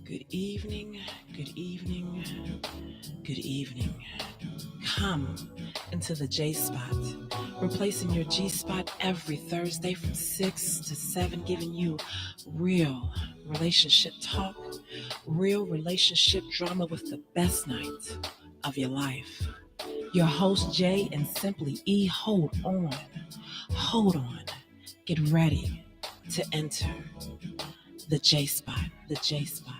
Good evening, good evening, good evening. Come into the J Spot, replacing your G Spot every Thursday from 6 to 7, giving you real relationship talk, real relationship drama with the best night of your life. Your host, Jay and Simply E, hold on, get ready to enter the J Spot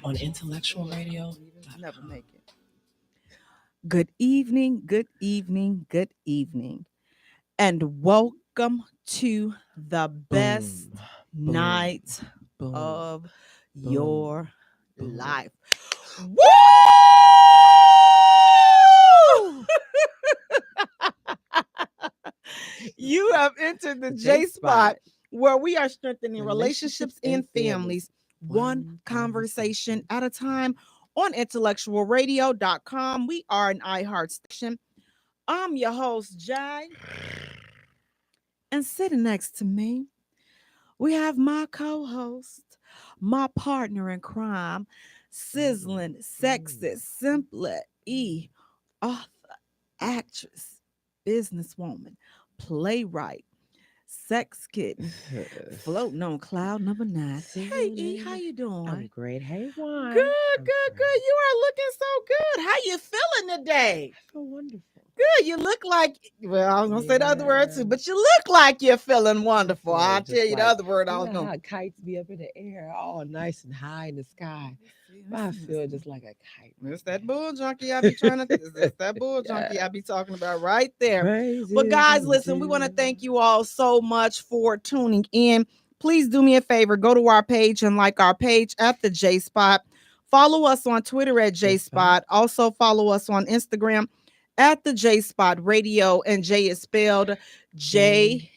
on Intellectual Radio. Never make it. Good evening, good evening, good evening, and welcome to the best night of your life. Woo! You have entered the J Spot, where we are strengthening relationships and families, one conversation at a time. On IntellectualRadio.com. We are an iHeart station. I'm your host, Jaye. And sitting next to me, we have my co-host, my partner in crime, sizzling, sexist, Simply E, author, actress, businesswoman, playwright, sex kitten, floating on cloud number 9. Hey E, how you doing? I'm great. Hey, Juan. Good. You are looking so good. How you feeling today? I feel wonderful. Good. You look like, well, I was going to say the other word too, but you look like you're feeling wonderful. I'll tell you the other word I was going to. Kites be up in the air, all nice and high in the sky. I feel just like a kite. It's that bull junkie I be trying to, it's that bull junkie I be talking about right there. Crazy But guys, listen, we want to thank you all so much for tuning in. Please do me a favor. Go to our page and like our page at the J Spot. Follow us on Twitter at J Spot. Also follow us on Instagram at the J Spot Radio. And Jay is spelled Jaye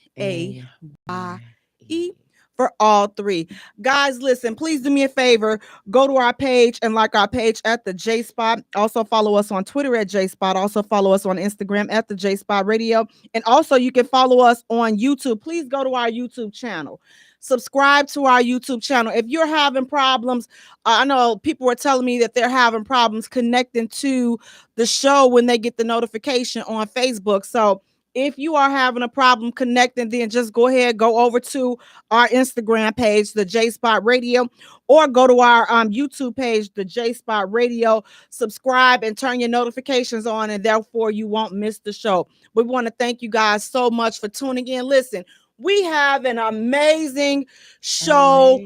for all three. Guys, listen, please do me a favor. Go to our page and like our page at the J Spot. Also follow us on Twitter at J Spot. Also follow us on Instagram at the J Spot Radio. And also you can follow us on YouTube. Please go to our YouTube channel. Subscribe to our YouTube channel. If you're having problems, I know people were telling me that they're having problems connecting to the show when they get the notification on Facebook. So if you are having a problem connecting, then just go ahead, go over to our Instagram page, the J Spot Radio, or go to our YouTube page, the J Spot Radio. Subscribe and turn your notifications on, and therefore you won't miss the show. We want to thank you guys so much for tuning in. Listen, we have an amazing show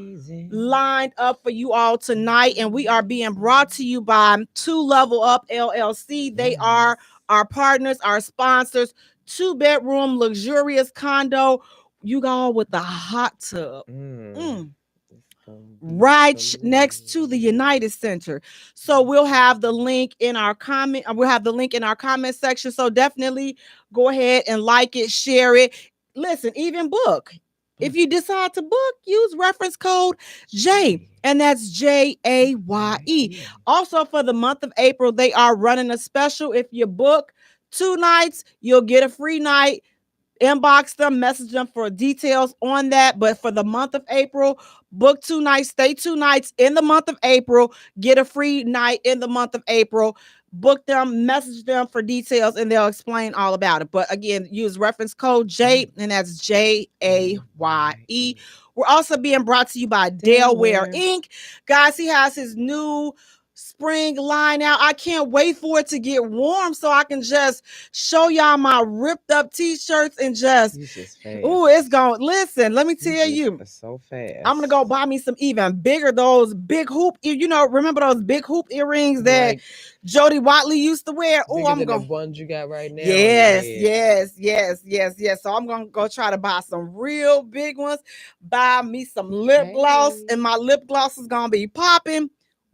lined up for you all tonight, and we are being brought to you by 2 Level Up LLC. They are our partners, our sponsors. 2-bedroom luxurious condo, you go with the hot tub. Right next to the United Center. So we'll have the link in our comment. We'll have the link in our comment section. So definitely go ahead and like it, share it. Listen, even book. If you decide to book, use reference code J, and that's JAYE. Also, for the month of April, they are running a special. If you book 2 nights, you'll get a free night. Inbox them, message them for details on that. But for the month of April, book 2 nights, stay 2 nights in the month of April, get a free night in the month of April. Book them, message them for details, and they'll explain all about it. But again, use reference code J, and that's JAYE. We're also being brought to you by Delaware Inc. Guys, he has his new spring line out. I can't wait for it to get warm so I can just show y'all my ripped up t-shirts and just it's going. Listen, let me tell you, so fast. I'm gonna go buy me some even bigger, those big hoop, remember those big hoop earrings that Jody Watley used to wear? Oh, I'm gonna the ones you got right now. Yes. So I'm gonna go try to buy some real big ones, buy me some lip gloss, and my lip gloss is gonna be popping.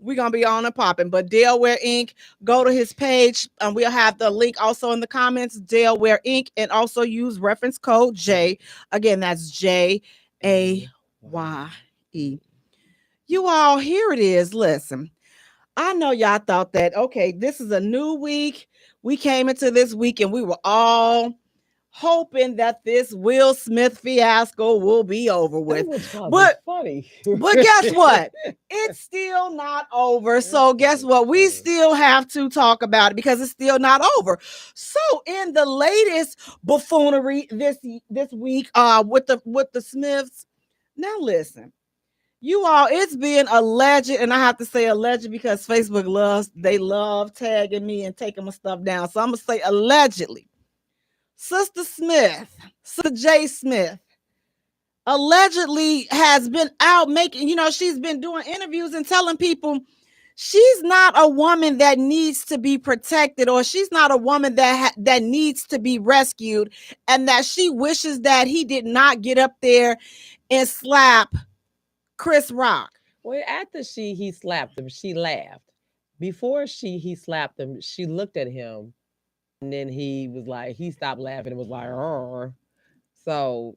We're going to be on and popping. But Delaware Inc., go to his page. We'll have the link also in the comments, Delaware Inc., and also use reference code J. Again, that's JAYE. You all, here it is. Listen, I know y'all thought that, okay, this is a new week. We came into this week and we were all hoping that this Will Smith fiasco will be over with. But funny. But guess what? It's still not over. So guess what? We still have to talk about it because it's still not over. So in the latest buffoonery this week, with the Smiths. Now listen, you all, it's been alleged, and I have to say alleged because Facebook love tagging me and taking my stuff down. So I'm gonna say allegedly. Sister Smith, Sister Jaye Smith, allegedly has been out making, she's been doing interviews and telling people she's not a woman that needs to be protected, or she's not a woman that needs to be rescued, and that she wishes that he did not get up there and slap Chris Rock. Well, after he slapped him, she laughed. Before he slapped him, she looked at him, and then he was like, he stopped laughing and was like, "Arr." So,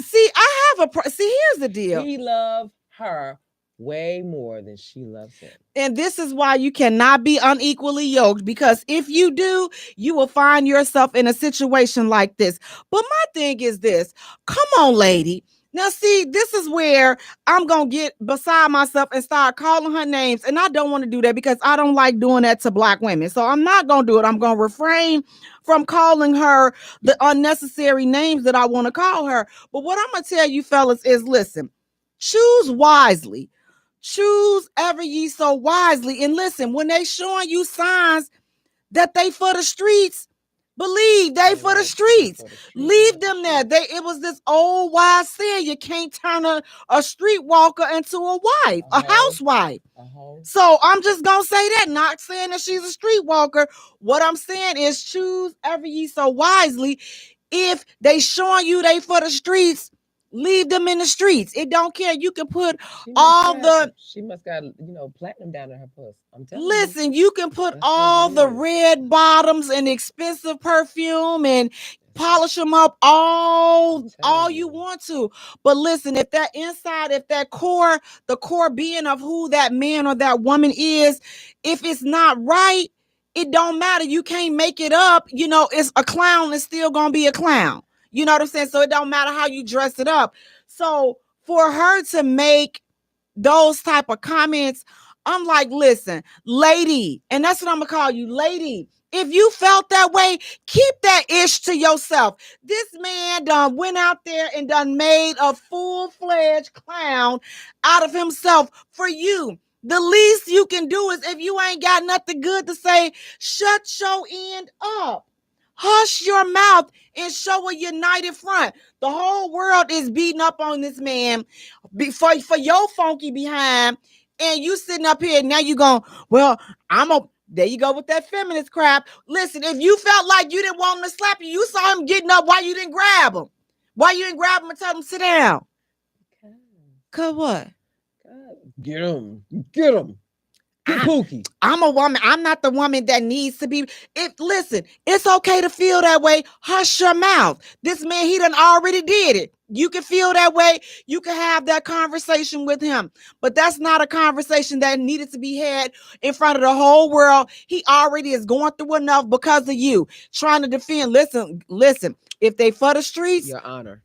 see, here's the deal. He loved her way more than she loves him. And this is why you cannot be unequally yoked, because if you do, you will find yourself in a situation like this. But my thing is this. Come on, lady. Now, see, this is where I'm going to get beside myself and start calling her names. And I don't want to do that because I don't like doing that to Black women. So I'm not going to do it. I'm going to refrain from calling her the unnecessary names that I want to call her. But what I'm going to tell you fellas is, listen, choose wisely. Choose ever ye so wisely. And listen, when they showing you signs that they for the streets, believe they for the streets. Leave them there. It was this old wise saying, you can't turn a streetwalker into a wife, a housewife. So I'm just going to say that, not saying that she's a streetwalker. What I'm saying is choose ever ye so wisely. If they showing you they for the streets, leave them in the streets. It don't care. You can put she must got platinum down in her puss. I'm telling you. Listen, you can put all the red bottoms and expensive perfume and polish them up all you want to. But listen, if that inside, if that core, the core being of who that man or that woman is, if it's not right, it don't matter. You can't make it up. It's a clown. It's still gonna be a clown. You know what I'm saying? So it don't matter how you dress it up. So for her to make those type of comments, I'm like, listen, lady, and that's what I'm gonna call you, lady. If you felt that way, keep that ish to yourself. This man done went out there and done made a full-fledged clown out of himself for you. The least you can do is, if you ain't got nothing good to say, shut your end up. Hush your mouth and show a united front. The whole world is beating up on this man for your funky behind, and you sitting up here, now you going, well, there you go with that feminist crap. Listen, if you felt like you didn't want him to slap you, you saw him getting up, why you didn't grab him? Why you didn't grab him and tell him sit down? Cause what? Get him. Get him. I'm a woman. I'm not the woman that needs to be. Listen, it's okay to feel that way. Hush your mouth. This man, he done already did it. You can feel that way. You can have that conversation with him. But that's not a conversation that needed to be had in front of the whole world. He already is going through enough because of you. Trying to defend. Listen. If they for the streets, Your Honor,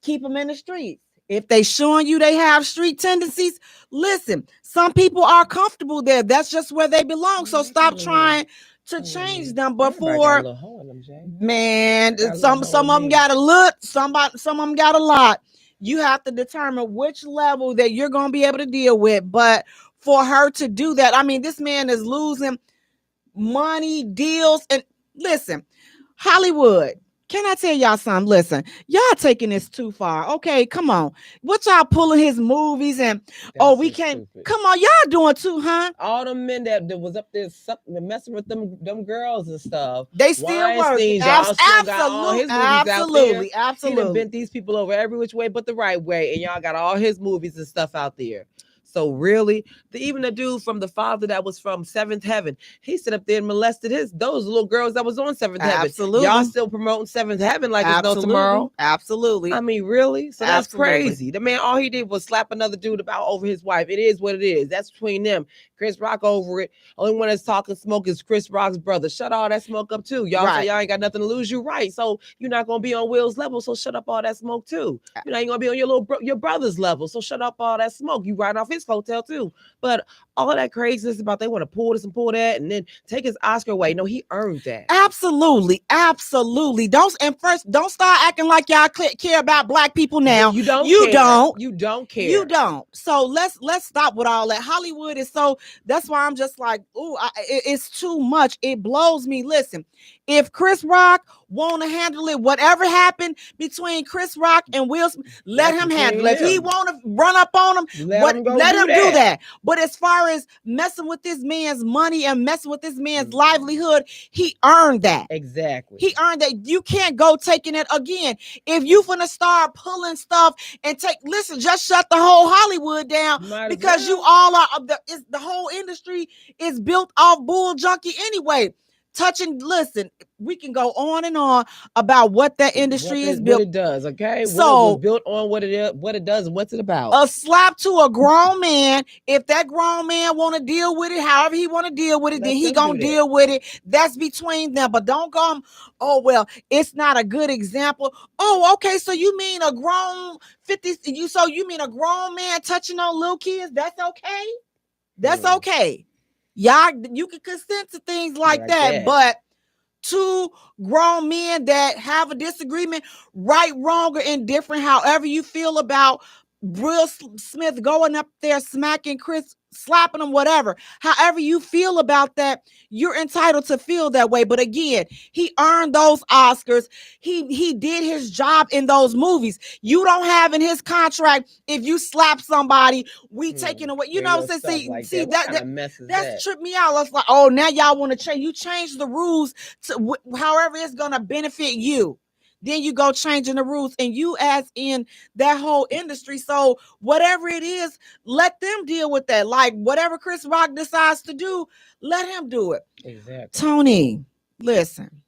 keep them in the streets. If they showing you they have street tendencies, listen, some people are comfortable there. That's just where they belong. So stop trying to change them. But for man, some of them got a lot, some of them got a lot. You have to determine which level that you're going to be able to deal with. But for her to do that, I mean, this man is losing money, deals, and listen, Hollywood. Can I tell y'all something? Listen, y'all taking this too far. Okay, come on. What y'all pulling his movies and we can't. Stupid. Come on, y'all doing too, huh? All the men that was up there messing with them girls and stuff. They still working. Absolutely. He done bent these people over every which way but the right way, and y'all got all his movies and stuff out there. So really, even the dude from The Father that was from Seventh Heaven, he stood up there and molested those little girls that was on Seventh Heaven. Absolutely. Y'all still promoting Seventh Heaven like it's no tomorrow. Absolutely. I mean, really? So that's Absolutely. crazy. The man, all he did was slap another dude about over his wife. It is what it is. That's between them. Chris Rock over it. Only one that's talking smoke is Chris Rock's brother. Shut all that smoke up too. Y'all say y'all ain't got nothing to lose. You right. So you're not gonna be on Will's level. So shut up all that smoke too. You're not even gonna be on your brother's level. So shut up all that smoke. You riding off his hotel too. But all of that craziness about they want to pull this and pull that and then take his Oscar away. No, he earned that. Absolutely. Don't start acting like y'all care about black people now. You don't. You don't. You don't care. You don't. So let's stop with all that. Hollywood is so. That's why I'm just like, ooh, it's too much. It blows me. Listen, if Chris Rock want to handle it, whatever happened between Chris Rock and Will Smith, let him handle it. If he want to run up on him, let him do that. But as far as messing with this man's money and messing with this man's livelihood, he earned that. Exactly. He earned that. You can't go taking it again. If you finna start pulling stuff and listen, just shut the whole Hollywood down because you all are the whole industry is built off bull junkie anyway. Listen, we can go on and on about what that industry is built. What it does, okay? So what it was built on, what it does, and what's it about. A slap to a grown man. If that grown man want to deal with it, however he want to deal with it, then he gonna deal with it. That's between them. But don't come, oh well, it's not a good example. Oh, okay. So you mean a grown 50? You mean a grown man touching on little kids? That's okay. That's okay. Y'all, you can consent to things like that, but two grown men that have a disagreement, right, wrong, or indifferent, however you feel about Will Smith going up there smacking Chris, slapping him, whatever, however you feel about that, you're entitled to feel that way. But again, he earned those Oscars. He did his job in those movies. You don't have in his contract, if you slap somebody, we taking away, you know, see that tripped me out. I was like, oh, now y'all want to change. You change the rules to however it's going to benefit you. Then you go changing the rules, and you as in that whole industry. So whatever it is, let them deal with that. Like whatever Chris Rock decides to do, let him do it. Exactly. Tony, listen,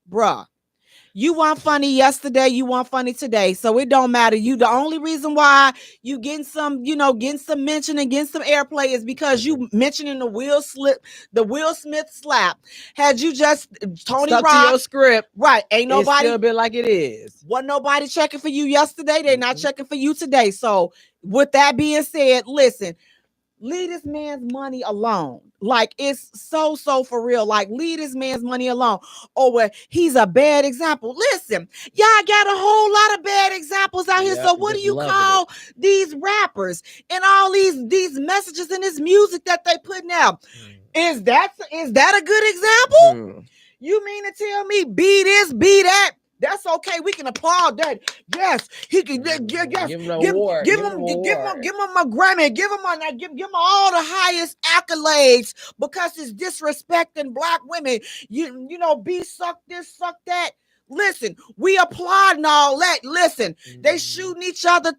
bruh. You weren't funny yesterday. You weren't funny today. So it don't matter. You, the only reason why you getting some mention and getting some airplay is because you mentioning the Will Smith slap. Had you just Tony stuck Rock to your script, right? Ain't nobody still been like it is. Wasn't nobody checking for you yesterday. They're not checking for you today. So with that being said, listen. Leave this man's money alone. Like, it's so for real. Like, leave this man's money alone. Oh, well, he's a bad example. Listen, y'all got a whole lot of bad examples out here. So what do you call these rappers and all these messages in this music that they putting out? Is that a good example? You mean to tell me be this, be that? That's okay. We can applaud that. Yes, he can. Yes, give him a Grammy. Give him all the highest accolades because it's disrespecting black women. You know, be suck this, suck that. Listen, we applauding all that. Listen, they shooting each other,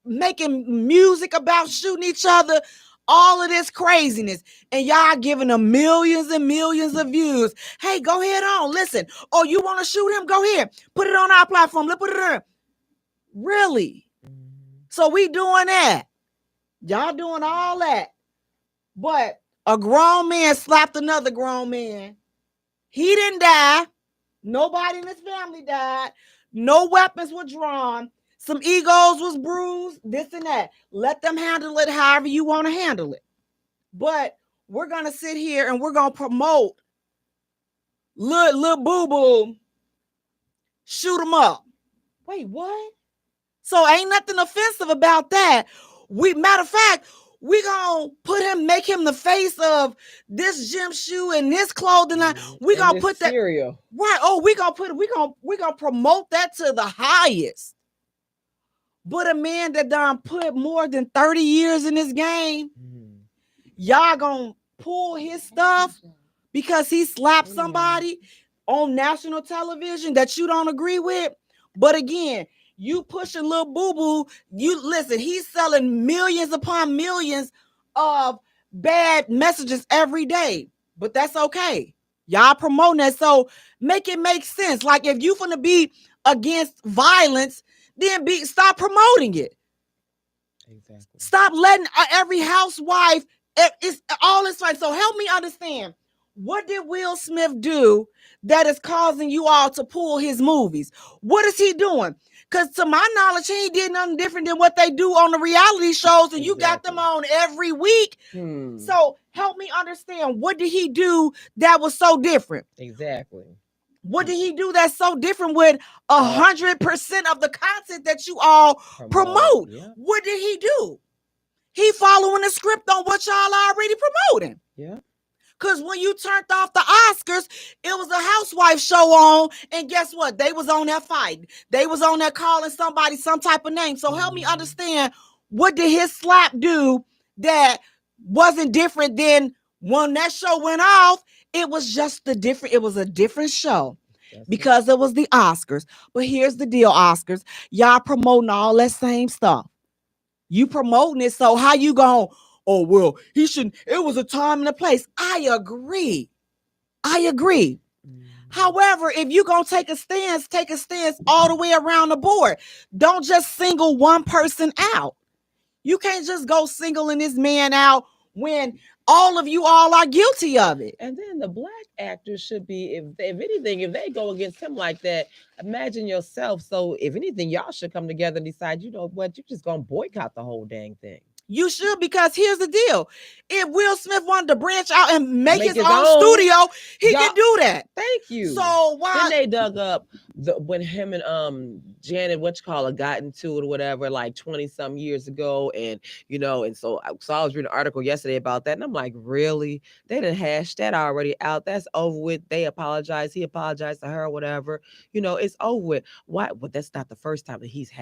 making music about shooting each other. All of this craziness, and y'all giving them millions and millions of views. Hey, go ahead on. Listen. Oh, you want to shoot him? Go ahead. Put it on our platform. Let's put it in. Really? So we doing that. Y'all doing all that. But a grown man slapped another grown man. He didn't die. Nobody in his family died. No weapons were drawn. Some egos was bruised, this and that. Let them handle it however you want to handle it. But we're going to sit here and we're going to promote Lil Boo Boo, shoot him up. Wait, what? So ain't nothing offensive about that. Matter of fact, we gonna make him the face of this gym shoe and this clothing line. We gonna put that cereal. Right. Oh, we gonna promote that to the highest. But a man that done put more than 30 years in this game, y'all gonna pull his stuff because he slapped somebody on national television that you don't agree with. But again, You pushing little boo boo. You listen, he's selling millions upon millions of bad messages every day, but that's okay. Y'all promoting that. So make it make sense. Like if you finna be against violence, then stop promoting it. Exactly. Stop letting every housewife, it's all this fine. So help me understand, what did Will Smith do that is causing you all to pull his movies? What is he doing? Because to my knowledge, he did nothing different than what they do on the reality shows, and you got them on every week. So help me understand, what did he do that was so different? Exactly. What did he do that's so different with 100% of the content that you all promote? Yeah. What did he do? He following the script on what y'all already promoting. Yeah. Because when you turned off the Oscars, it was a housewife show on, and guess what? They was on that fight. They was on there calling somebody some type of name. So help me understand, what did his slap do that wasn't different than when that show went off? It was just it was a different show because it was the Oscars. But here's the deal, Oscars. Y'all promoting all that same stuff. You promoting it, so how you going, oh, well, he shouldn't, it was a time and a place. I agree. However, if you're going to take a stance all the way around the board. Don't just single one person out. You can't just go singling this man out when all of you all are guilty of it. And then the black actors should be, if anything, if they go against him like that, imagine yourself. So if anything, y'all should come together and decide, you know what, you're just going to boycott the whole dang thing. You should, because here's the deal. If Will Smith wanted to branch out and make his own studio, he can do that. Thank you. So why? Then they dug up when him and Janet, got into it or whatever, like 20-some years ago. And, and so I was reading an article yesterday about that. And I'm like, really? They done hashed that already out. That's over with. They apologized. He apologized to her or whatever. It's over with. Why? But that's not the first time that he's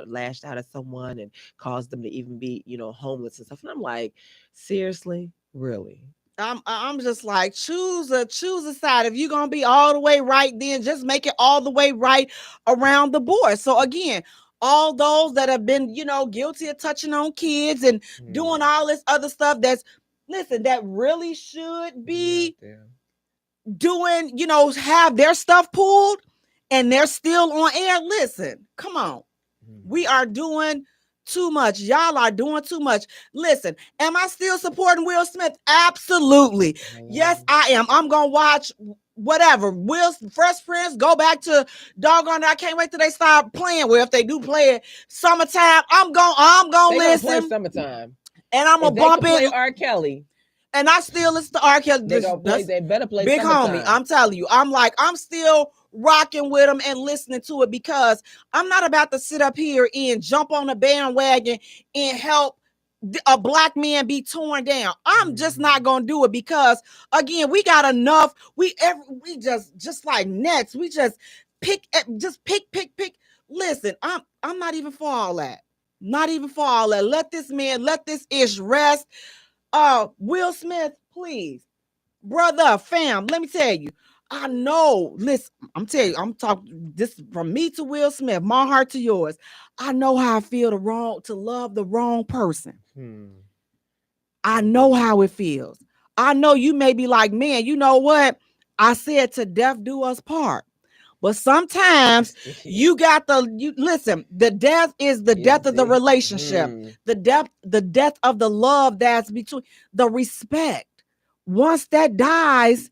lashed out at someone and caused them to even be, homeless and stuff. And I'm like, seriously, really? I'm just like, choose a side. If you're gonna be all the way right, then just make it all the way right around the board. So again, all those that have been, guilty of touching on kids and doing all this other stuff, that really should be doing, have their stuff pulled, and they're still on air. Listen, come on. We are doing too much. Y'all are doing too much. Listen, am I still supporting Will Smith? Absolutely. Yes, I am. I'm gonna watch whatever. Will's Fresh Prince, go back to doggone it. I can't wait till they start playing. Well, if they do play it summertime, I'm gonna listen. Play summertime. And I'm gonna bump it. R. Kelly. And I still listen to R. Kelly. They better play Big summertime. Homie. I'm telling you, I'm still rocking with them and listening to it, because I'm not about to sit up here and jump on a bandwagon and help a black man be torn down. I'm just not gonna do it, because again, we got enough. We just like nets. We just pick. Listen, I'm not even for all that. Not even for all that. Let this ish rest. Will Smith, please, brother, fam. Let me tell you. I know, listen, I'm telling you, I'm talking this from me to Will Smith, my heart to yours. I know how I feel to love the wrong person. I know how it feels. I know you may be like, man, you know what? I said to death do us part. But sometimes you got listen, the death is the death of the relationship, the death of the love that's between, the respect. Once that dies,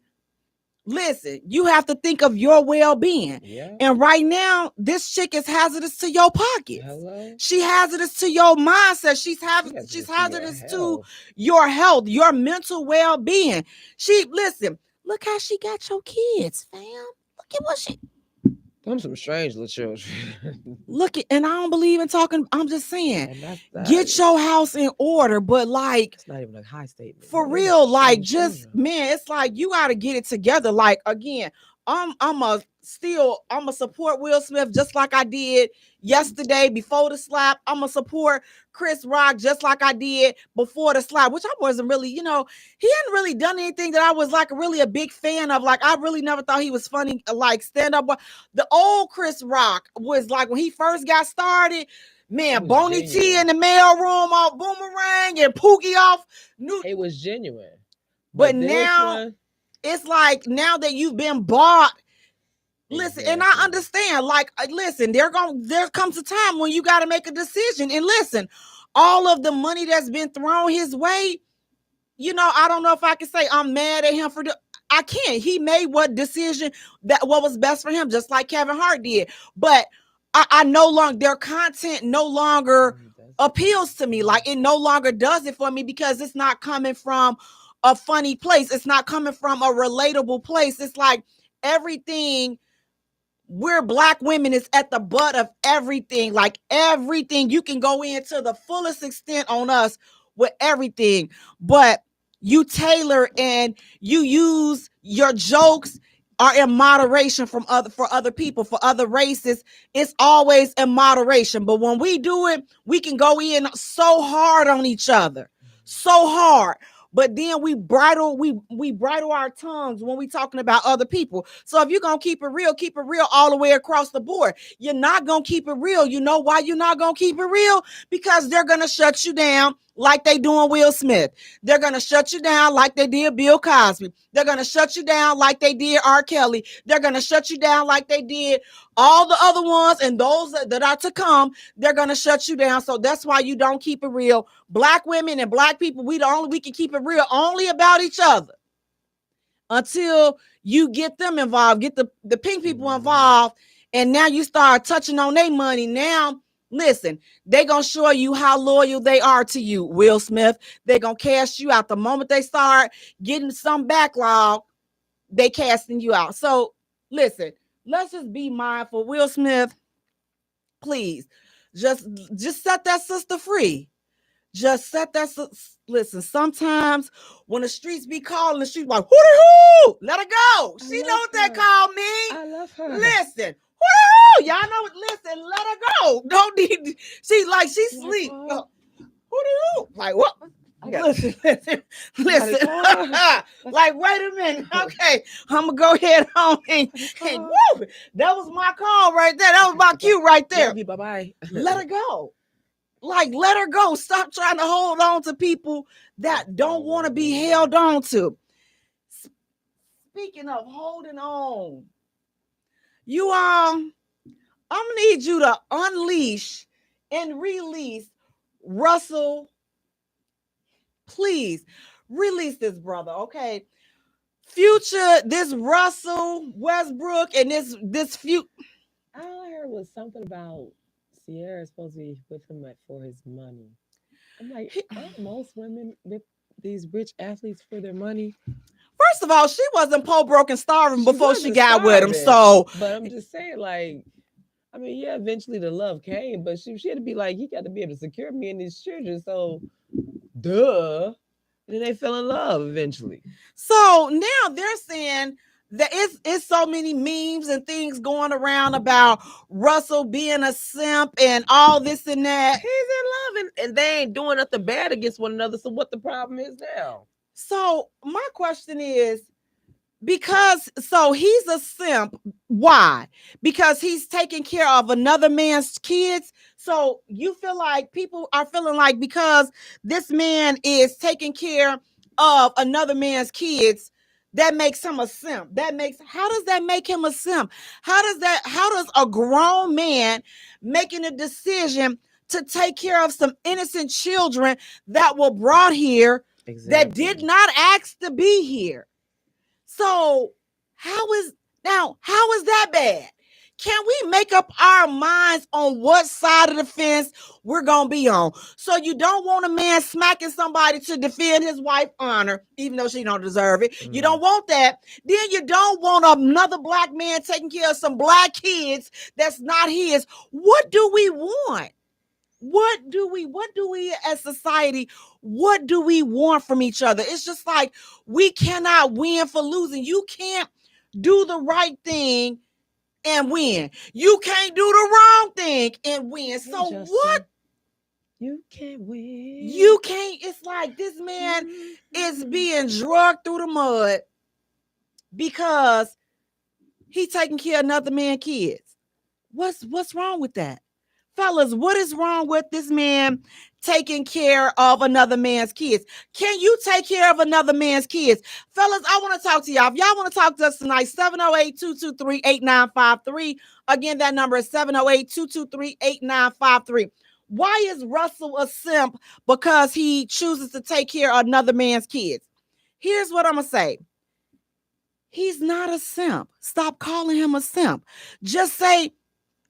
listen, you have to think of your well-being. Yeah. And right now, this chick is hazardous to your pockets. Hello? She hazardous to your mindset. She's hazardous to your health, your mental well-being. Listen, look how she got your kids, fam. Look at what she... Them some strange little children. Look at, and I don't believe in talking. I'm just saying, get your house in order. But like, it's not even a high statement. For real, like, just man, it's like you got to get it together. Like again, I'm a support Will Smith just like I did yesterday before the slap. I'm a support Chris Rock just like I did before the slap, which I wasn't really, he hadn't really done anything that I was like really a big fan of. Like I really never thought he was funny, like stand up. The old Chris Rock was like when he first got started. Man, Boney T in the mail room off Boomerang and Pookie off. It was genuine. But now it's like now that you've been bought. Listen, and I understand. Like, listen, there comes a time when you got to make a decision. And listen, all of the money that's been thrown his way, I don't know if I can say I'm mad at him for I can't. He made what was best for him, just like Kevin Hart did. But I no longer, their content no longer appeals to me. Like it no longer does it for me because it's not coming from a funny place. It's not coming from a relatable place. It's like everything. We're Black women is at the butt of everything. Like everything, you can go into the fullest extent on us with everything, but you tailor and you use your jokes are in moderation for other people, for other races. It's always in moderation. But when we do it, we can go in so hard on each other, so hard. But then we bridle our tongues when we talking about other people. So if you're going to keep it real all the way across the board. You're not going to keep it real. You know why you're not going to keep it real? Because they're going to shut you down like they doing Will Smith. They're going to shut you down like they did Bill Cosby. They're going to shut you down like they did R. Kelly. They're going to shut you down like they did all the other ones, and those that are to come, they're going to shut you down. So that's why you don't keep it real. Black women and Black people, we can keep it real only about each other until you get them involved, get the pink people involved, and now you start touching on their money. Now, listen, they're going to show you how loyal they are to you, Will Smith. They're going to cast you out. The moment they start getting some backlog, they casting you out. So, listen, let's just be mindful. Will Smith, please, just set that sister free. Just set that. Listen, sometimes when the streets be calling, the streets like, hoo, let her go. She know what they call me. I love her. Listen, woo, y'all know it. Listen, let her go. Don't need. She sleep. Hoo, like what? Listen. Like, wait a minute. Okay, I'm gonna go ahead on and woo. That was my call right there. That was my cue right there. Bye-bye. Let her go. Like, let her go. Stop trying to hold on to people that don't want to be held on to. Speaking of holding on, you I'm gonna need you to unleash and release Russell. Please release this brother, okay? Future, this Russell Westbrook and this few. All I heard was something about Sierra is supposed to be with him for his money. I'm like, aren't most women with these rich athletes for their money? First of all, she wasn't poor, broke, and starving before she got with him. So, but I'm just saying, like, I mean, yeah, eventually the love came, but she had to be like, he got to be able to secure me and these children. So, duh. And then they fell in love eventually. So now they're saying that it's so many memes and things going around about Russell being a simp and all this and that. He's in love and they ain't doing nothing bad against one another. So what the problem is now? So my question is, so he's a simp. Why? Because he's taking care of another man's kids. So you feel like people are feeling like because this man is taking care of another man's kids, that makes him a simp. How does that make him a simp? How does a grown man making a decision to take care of some innocent children that were brought here that did not ask to be here? So how is that bad? Can we make up our minds on what side of the fence we're going to be on? So you don't want a man smacking somebody to defend his wife's honor, even though she don't deserve it. You don't want that. Then you don't want another Black man taking care of some Black kids that's not his. What do we want? What do we as society, what do we want from each other? It's just like we cannot win for losing. You can't do the right thing and win. You can't do the wrong thing and win. So what? You can't win. You can't. It's like this man is being drugged through the mud because he taking care of another man's kids. What's wrong with that? Fellas, what is wrong with this man taking care of another man's kids? Can you take care of another man's kids? Fellas, I want to talk to y'all. If y'all want to talk to us tonight, 708-223-8953. Again, that number is 708-223-8953. Why is Russell a simp? Because he chooses to take care of another man's kids. Here's what I'm going to say. He's not a simp. Stop calling him a simp. Just say,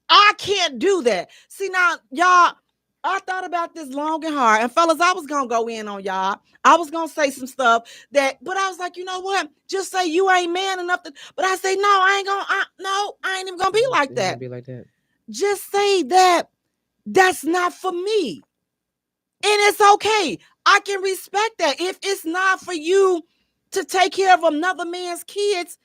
I can't do that. See, now, y'all, I thought about this long and hard. And fellas, I was going to go in on y'all. I was going to say some stuff but I was like, you know what? Just say you ain't man enough to, but I say, no, I ain't even going to be like that. Be like that. Just say that that's not for me. And it's okay. I can respect that. If it's not for you to take care of another man's kids,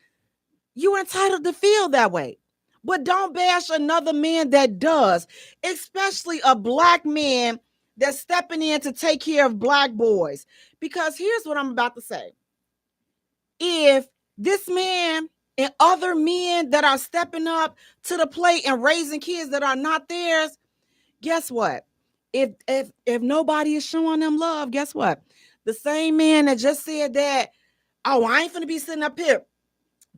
you're entitled to feel that way. But don't bash another man that does, especially a black man that's stepping in to take care of black boys. Because here's what I'm about to say. If this man and other men that are stepping up to the plate and raising kids that are not theirs, guess what? If nobody is showing them love, guess what? The same man that just said that, oh, I ain't finna be sitting up here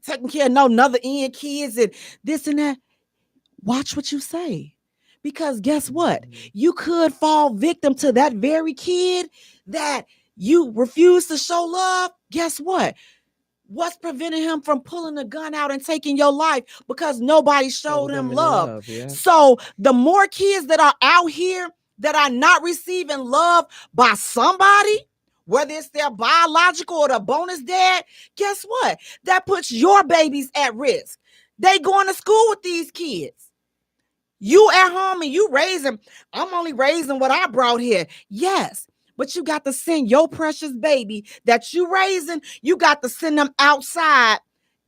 taking care of no another end kids and this and that. Watch what you say. Because guess what? You could fall victim to that very kid that you refuse to show love. Guess what? What's preventing him from pulling a gun out and taking your life? Because nobody showed him love. Yeah. So the more kids that are out here that are not receiving love by somebody, whether it's their biological or the bonus dad, guess what? That puts your babies at risk. They going to school with these kids. You at home and you raising, I'm only raising what I brought here. Yes, but you got to send your precious baby that you raising, you got to send them outside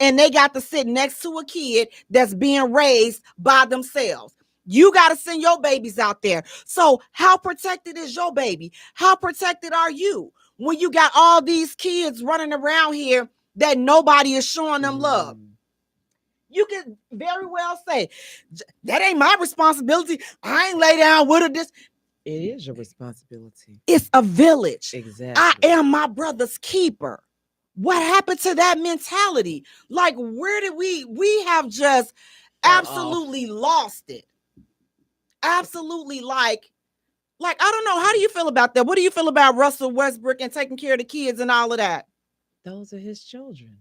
and they got to sit next to a kid that's being raised by themselves. You got to send your babies out there. So how protected is your baby? How protected are you when you got all these kids running around here that nobody is showing them love? You can very well say, that ain't my responsibility. I ain't lay down with her. It is your responsibility. It's a village. Exactly. I am my brother's keeper. What happened to that mentality? Like, where did we have just absolutely lost it. Absolutely, like, I don't know. How do you feel about that? What do you feel about Russell Westbrook and taking care of the kids and all of that? Those are his children.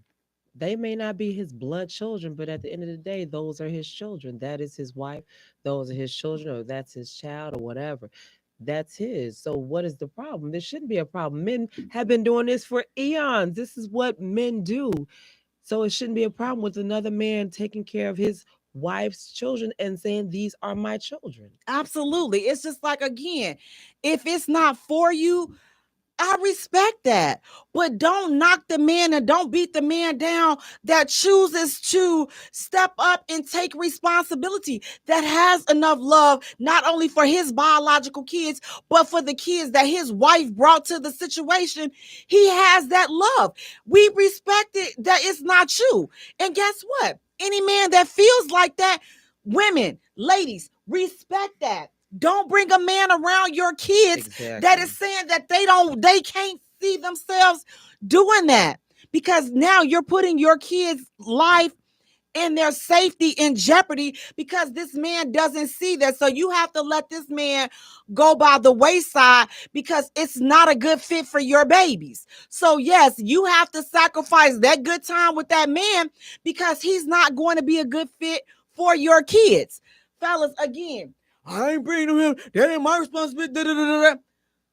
They may not be his blood children, but at the end of the day, those are his children. That is his wife. Those are his children, or that's his child, or whatever. That's his. So what is the problem? There shouldn't be a problem. Men have been doing this for eons. This is what men do. So it shouldn't be a problem with another man taking care of his wife's children and saying, these are my children. Absolutely. It's just like, again, if it's not for you, I respect that, but don't knock the man and don't beat the man down that chooses to step up and take responsibility, that has enough love, not only for his biological kids, but for the kids that his wife brought to the situation. He has that love. We respect it, that it's not you. And guess what? Any man that feels like that, women, ladies, respect that. Don't bring a man around your kids that is saying that they can't see themselves doing that, because now you're putting your kids' life and their safety in jeopardy because this man doesn't see that. So you have to let this man go by the wayside because it's not a good fit for your babies. So yes, you have to sacrifice that good time with that man because he's not going to be a good fit for your kids. Fellas, again, I ain't bringing him. That ain't my responsibility.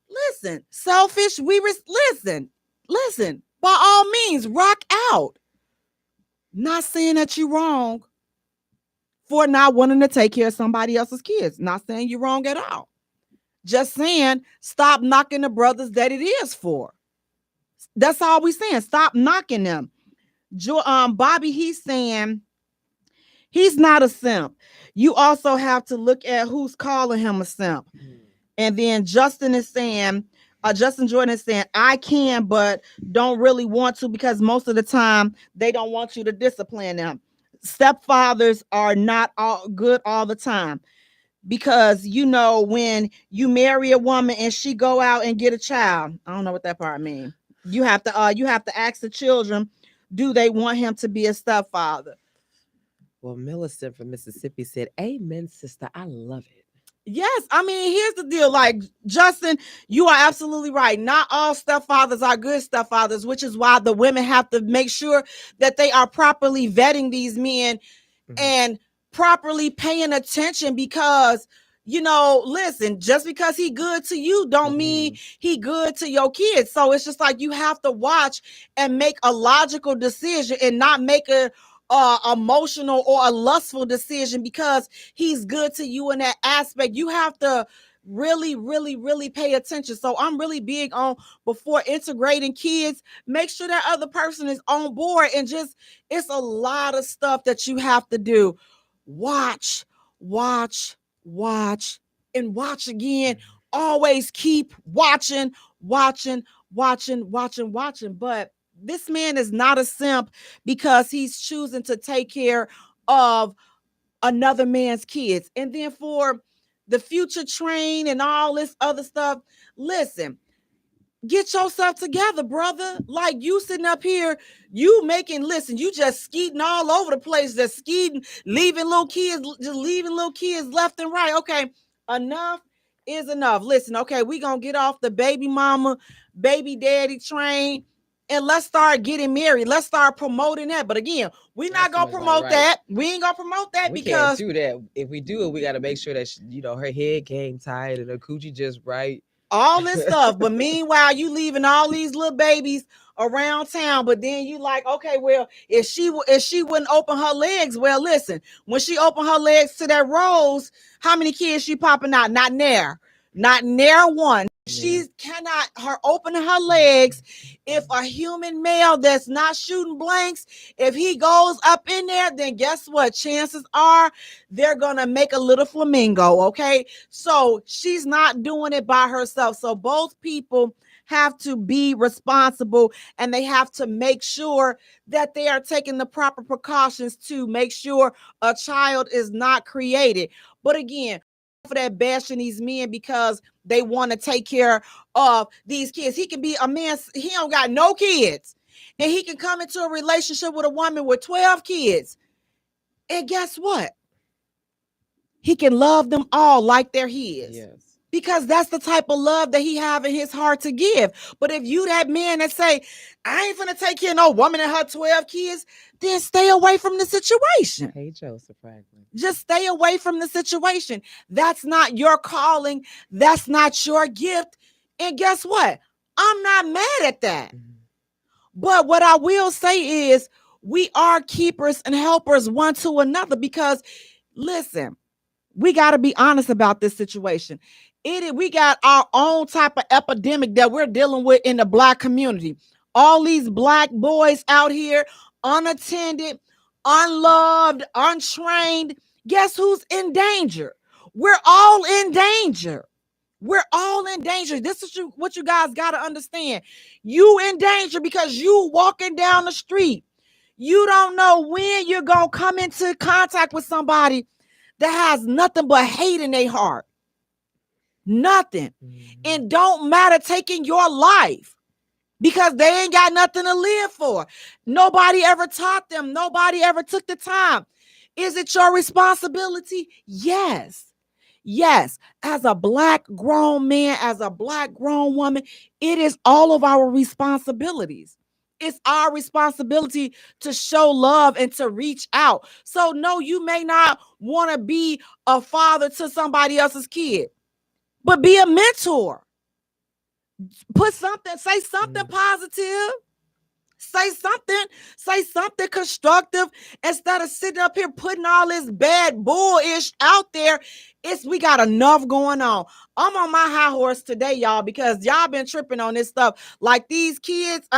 Listen, selfish. Listen. By all means, rock out. Not saying that you're wrong for not wanting to take care of somebody else's kids. Not saying you're wrong at all. Just saying, stop knocking the brothers that it is for. That's all we're saying. Stop knocking them. Bobby, he's saying he's not a simp. You also have to look at who's calling him a simp. And then Justin Jordan is saying, I can, but don't really want to because most of the time they don't want you to discipline them. Stepfathers are not all good all the time because when you marry a woman and she go out and get a child, I don't know what that part means. You have to ask the children, do they want him to be a stepfather? Well, Millicent from Mississippi said, "Amen, sister. I love it." Yes, I mean, here's the deal. Like, Justin, you are absolutely right. Not all stepfathers are good stepfathers, which is why the women have to make sure that they are properly vetting these men and properly paying attention because, listen, just because he good to you don't mean he good to your kids. So it's just like you have to watch and make a logical decision and not make a emotional or a lustful decision because he's good to you in that aspect. You have to really, really, really pay attention. So I'm really big on, before integrating kids, make sure that other person is on board, and just, it's a lot of stuff that you have to do. Watch, and watch again. Always keep watching. But this man is not a simp because he's choosing to take care of another man's kids. And then for the future train and all this other stuff, listen, get yourself together, brother. Like, you sitting up here, you just skeeting all over the place, just skeeting, leaving little kids left and right. Okay, enough is enough. Listen, okay, we gonna get off the baby mama, baby daddy train, and let's start getting married. Let's start promoting that. But again, we're not gonna promote that. We ain't gonna promote that because we can't do that. If we do it, we got to make sure that her head game tight and her coochie just right. All this stuff. But meanwhile, you leaving all these little babies around town. But then you like, okay, well, if she wouldn't open her legs, well, listen, when she opened her legs to that rose, how many kids she popping out? Not near one. She cannot opening her legs. If a human male that's not shooting blanks, if he goes up in there, then guess what? Chances are they're gonna make a little flamingo. Okay, so she's not doing it by herself. So both people have to be responsible, and they have to make sure that they are taking the proper precautions to make sure a child is not created. But again, for that bashing these men because they want to take care of these kids. He can be a man, he don't got no kids, and he can come into a relationship with a woman with 12 kids. And guess what? He can love them all like they're his. Yes. Because that's the type of love that he have in his heart to give. But if you that man that say, I ain't finna take care of no woman and her 12 kids, then stay away from the situation. Hey, Joseph Franklin. Just stay away from the situation. That's not your calling. That's not your gift. And guess what? I'm not mad at that. But what I will say is we are keepers and helpers one to another because, listen, we got to be honest about this situation. We got our own type of epidemic that we're dealing with in the Black community. All these Black boys out here, unattended, unloved, untrained. Guess who's in danger? We're all in danger. We're all in danger. This is what you guys got to understand. You in danger because you walking down the street. You don't know when you're going to come into contact with somebody that has nothing but hate in their heart. Nothing. And don't matter taking your life because they ain't got nothing to live for. Nobody ever taught them. Nobody ever took the time. Is it your responsibility? Yes. Yes. As a Black grown man, as a Black grown woman, it is all of our responsibilities. It's our responsibility to show love and to reach out. So no, you may not want to be a father to somebody else's kid, but be a mentor. Say something positive. Say something constructive instead of sitting up here putting all this bad bullish out there. We got enough going on. I'm on my high horse today, y'all, because y'all been tripping on this stuff. Like these kids,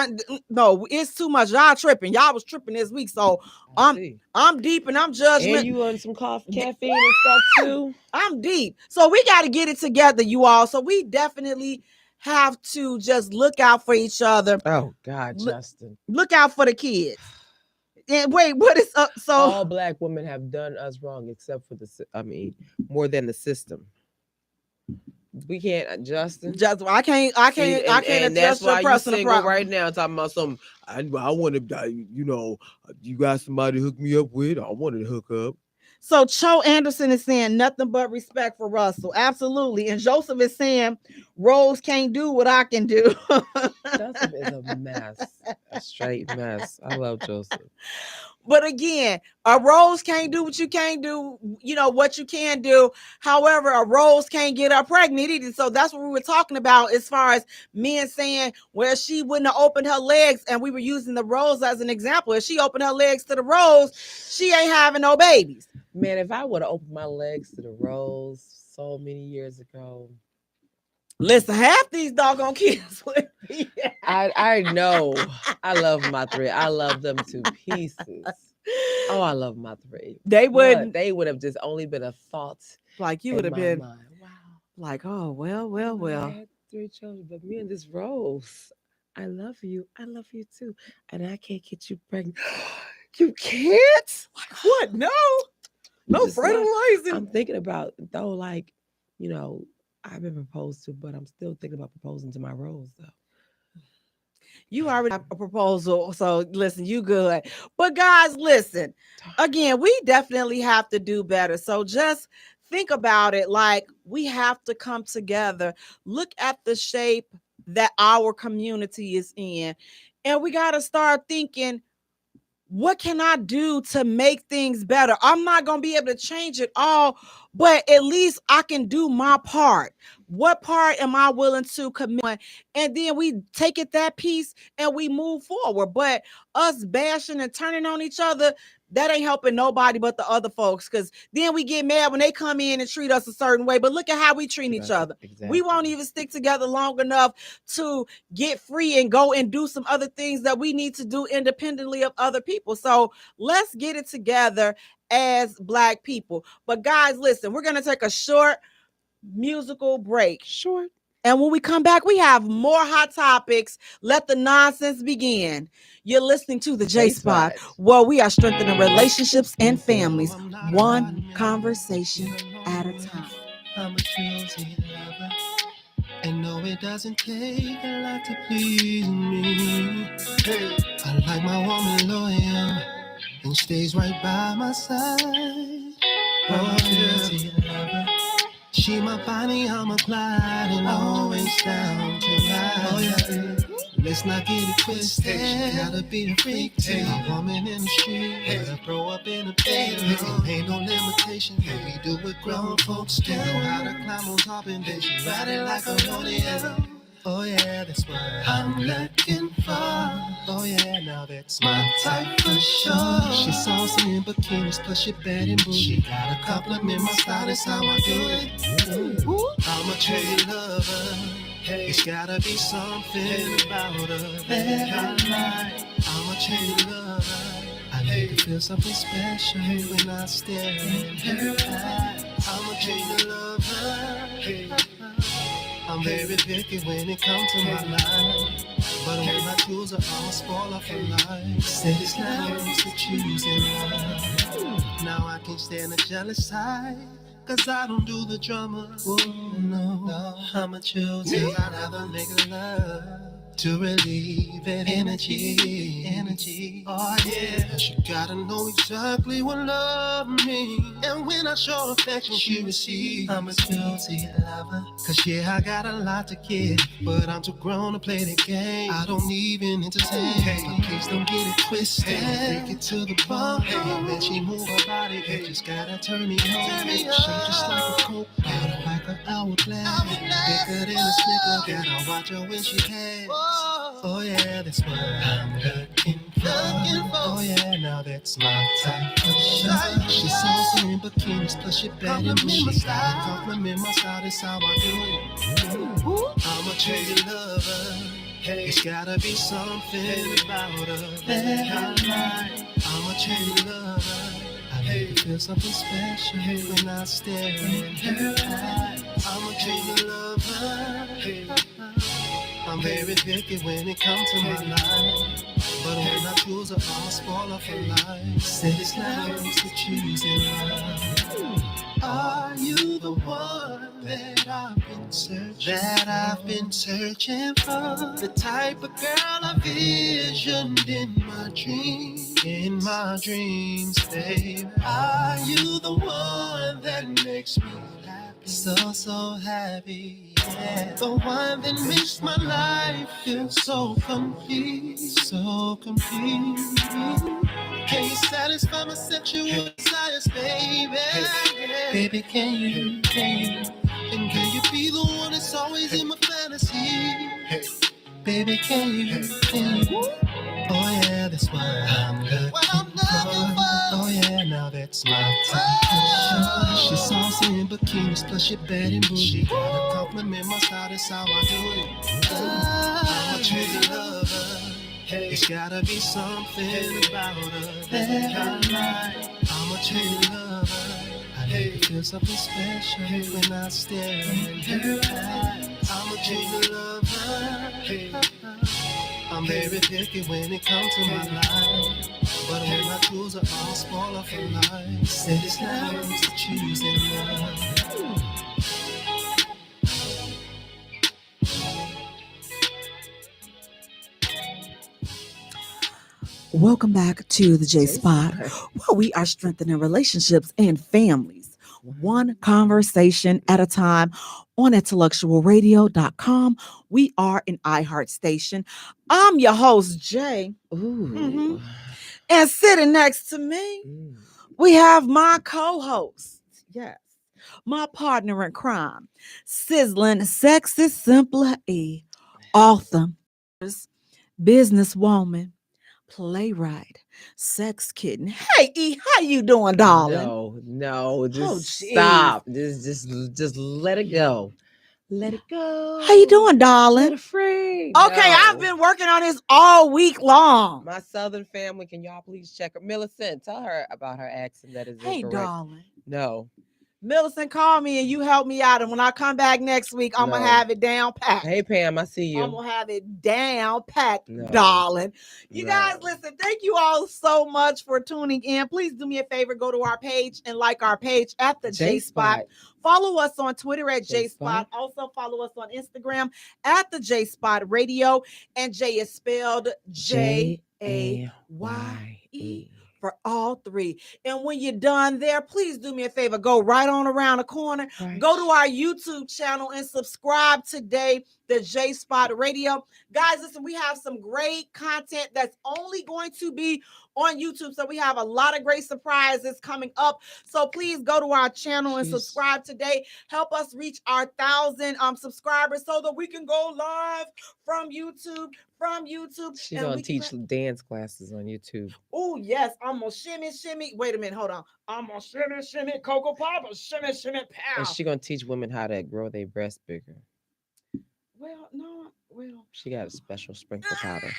no, it's too much. Y'all tripping. Y'all was tripping this week, so I'm deep and I'm judgment. And you on some caffeine and stuff too. I'm deep, so we got to get it together, you all. So we definitely have to just look out for each other. Oh God, Justin, look out for the kids. And wait, what is up? So all black women have done us wrong, except for more than the system. We can't, Justin. I can't and that's adjust your why personal you single problem right now. Talking about some. I want to, you got somebody to hook me up with. I wanted to hook up. So Cho Anderson is saying nothing but respect for Russell. Absolutely. And Joseph is saying Rose can't do what I can do. Joseph is a mess. A straight mess. I love Joseph. But again, a Rose can't do what you can't do, what you can do. However, a Rose can't get her pregnant either. So that's what we were talking about as far as men saying, well, she wouldn't have opened her legs. And we were using the Rose as an example. If she opened her legs to the Rose, she ain't having no babies. Man, if I would have opened my legs to the Rose so many years ago. Listen, half these doggone kids would be. I know. I love my three. I love them to pieces. Oh, I love my three. They would have just only been a thought. Like you would have been. Mind. Wow. Like, oh, well. I had 3 children, but me and this Rose, I love you. I love you too. And I can't get you pregnant. You can't? Like what? No fertilizing. I'm thinking about though, like, I've been proposed to, but I'm still thinking about proposing to my Rose though. You already have a proposal, so listen, you good. But guys, listen, again, we definitely have to do better. So just think about it. Like, we have to come together, look at the shape that our community is in, and we got to start thinking, what can I do to make things better? I'm not going to be able to change it all, but at least I can do my part. What part am I willing to commit on? And then we take it that piece and we move forward. But us bashing and turning on each other, that ain't helping nobody but the other folks, because then we get mad when they come in and treat us a certain way. But look at how we treat each other. Exactly. We won't even stick together long enough to get free and go and do some other things that we need to do independently of other people. So let's get it together as Black people. But guys, listen, we're going to take a short musical break. Short. And when we come back, we have more hot topics. Let the nonsense begin. You're listening to the Jaye Spot, where we are strengthening relationships and families, one conversation at a time. I'm a choosy lover, and no, it doesn't take a lot to please me. Hey, I like my woman loyal and stays right by my side. I'm a choosy lover. She my Bonnie, I'm a Clyde, and always down to ride. Oh yeah, let's not get it twisted. She gotta be a freak too. A woman in the street, gotta grow up in a bedroom. Ain't no limitation, yeah, we do what grown folks do. How to climb on top and then she ride it like a rodeo. Oh yeah, that's what I'm looking for. Oh yeah, now that's my type for sure. She's saucy in bikinis, plus she bad and bougie. She gotta compliment my style, that's how I do it. I'm a true lover. It's gotta be something about her that I like. I'm a true lover. I make her feel something special when I stare in her eyes. I'm a true lover. I'm very picky when it comes to my life, but when I choose her, I'm a spoiler for life. Said it's not easy to choose in love. Now I can't stand the jealous side, cause I don't do the drama. Oh no, I'm a choosy. I'd rather make love to relieve that energy. Oh yeah, she gotta know exactly what love means. And when I show affection, she receives. I'm a choosy lover, cause yeah, I got a lot to give, but I'm too grown to play the game. I don't even entertain. Please don't get it twisted. Take it to the bone. When she move her body, you just gotta turn me on. She just like a coke bottle, like an hourglass. Bigger than a Snicker, gotta watch her when she has. Oh yeah, that's what I'm looking for. Oh yeah, now that's my type of shot. She's saucy in bikinis, plus she bad and she got compliment my style. That's how I do it. I'm a crazy lover. It's gotta be something about her that I like. I'm a crazy lover. I make you feel something special when I stare in her eyes. I'm a crazy lover. I'm very picky when it comes to my life. But when I choose her, I'll spoil her for life. Said it's not always to choose in love. Are you the one that I've been searching for? The type of girl I visioned in my dreams, babe. Are you the one that makes me happy? So happy. Yeah. The one that makes my life feel so complete. Can you satisfy my sexual desires, baby? Baby, can you? And can you be the one that's always in my fantasy? Baby, can you? Oh yeah, that's what I'm looking for. Oh yeah, now that's my type. She's saucy in bikinis, plus she bad and bougie. Gotta compliment my style, that's how I do it. I'm a crazy lover. It's gotta be something about her that I like. I'm a crazy lover. I make you feel something special when I stare in her eyes. I'm a crazy lover. I'm very picky when it comes to my life. But when I choose her, I'll spoil her for life. Said it's not always to choose in love. Welcome back to the J Spot, where we are strengthening relationships and families, one conversation at a time on IntellectualRadio.com. We are an iHeart station. I'm your host, Jay. Ooh. And sitting next to me, we have my co-host. Yes, my partner in crime, sizzling, sexist, simpler E, author, businesswoman, playwright, sex kitten. Hey E, how you doing, darling? No, just geez. stop. Just let it go. Let it go. How you doing, darling? Let it free. Okay, No. I've been working on this all week long. My Southern family, can y'all please check her? Millicent, tell her about her accent that is Hey, incorrect. darling. No. Millicent, call me and you help me out. And when I come back next week, I'm going to have it down packed. Hey, Pam, I see you. I'm going to have it down packed, darling. You guys, listen, thank you all so much for tuning in. Please do me a favor. Go to our page and like our page at the J Spot. Follow us on Twitter at J Spot. Also follow us on Instagram at the J Spot Radio. And Jay is spelled Jaye for all three. And when you're done there, please do me a favor. Go right on around the corner. Right. Go to our YouTube channel and subscribe today, the J Spot Radio. Guys, listen, we have some great content that's only going to be on YouTube. So we have a lot of great surprises coming up. So please go to our channel and subscribe today. Help us reach our 1,000 subscribers so that we can go live from YouTube. She's going to teach dance classes on YouTube. Oh, yes. I'm going to shimmy. Wait a minute. Hold on. I'm going to shimmy, Cocoa Pop, shimmy, pow. And she's going to teach women how to grow their breasts bigger. She got a special sprinkle powder.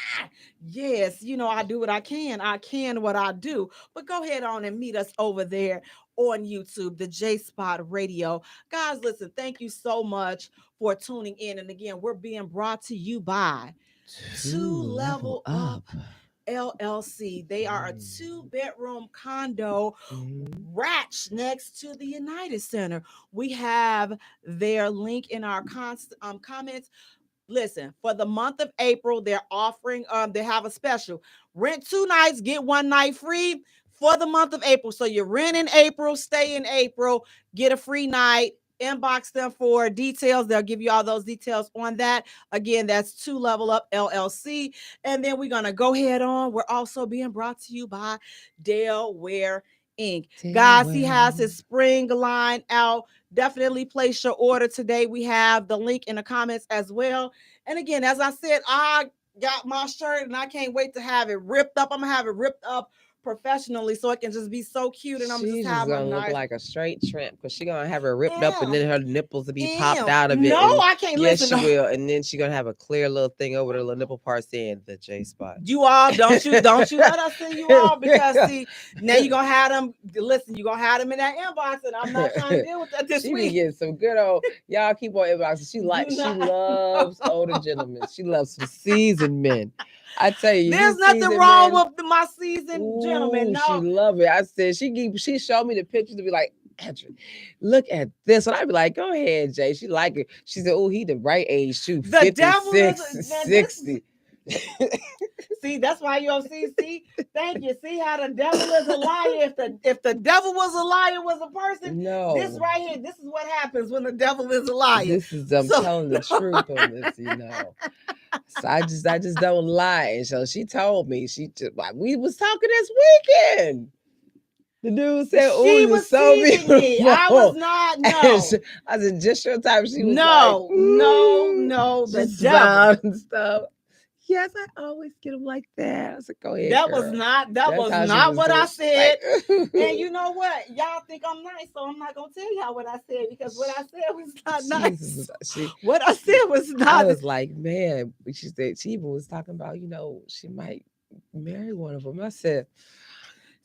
Yes, I do what I can. I can what I do. But go ahead on and meet us over there on YouTube, the J Spot Radio. Guys, listen, thank you so much for tuning in. And again, we're being brought to you by Two Level Up LLC. They are a 2-bedroom condo right next to the United Center. We have their link in our comments. Listen, for the month of April, they're offering, they have a special. Rent 2 nights, get 1 night free for the month of April. So you rent in April, stay in April, get a free night. Inbox them for details. They'll give you all those details on that. Again, that's 2 Level Up LLC. And then we're going to go ahead on. We're also being brought to you by Delaware Inc. Guys, he has his spring line out. Definitely place your order today. We have the link in the comments as well. And again, as I said, got my shirt and I can't wait to have it ripped up. I'm gonna have it ripped up professionally so it can just be so cute, and I'm She's just just having gonna a look nice. like a straight tramp because she gonna have her ripped up and Ew. then her nipples will be popped Ew. out of it. No, and I can't yes, listen. she will. And then she gonna have a clear little thing over the little nipple part saying the J spot. You all don't you let us send you all, because see, now you're gonna have them listen, you're gonna have them in that inbox, and I'm not trying to deal with that this She be week. getting some good old y'all keep on inboxing. She loves older gentlemen. She loves some seasoned men. I tell you, There's these nothing seasoned wrong men, with my seasoned gentlemen. She No, love it. I said she showed me the pictures to be like, Andrew, look at this. And I'd be like, go ahead, Jay. She like it. She said, oh, he the right age too. the devil 56, is man, 60. See, that's why you don't see. Thank you. See how the devil is a liar. If the devil was a liar, was a person. No. This right here, this is what happens when the devil is a liar. This is I'm telling the truth on this, you know. So I just don't lie. And so she told me, we was talking this weekend. The dude said, "Oh, she you're was so teasing beautiful." me. I was not. No, I said, "Just your type." She was no, like, no. The just devil. smiled and stuff. Yes, I always get them like that. I said, "Go ahead." That girl. was not. That That's was how she not was what doing. I said. Like, And you know what? Y'all think I'm nice, so I'm not gonna tell y'all what I said, because what I said was not nice. What I said was not. I was like, man. She said she even was talking about, she might marry one of them. I said,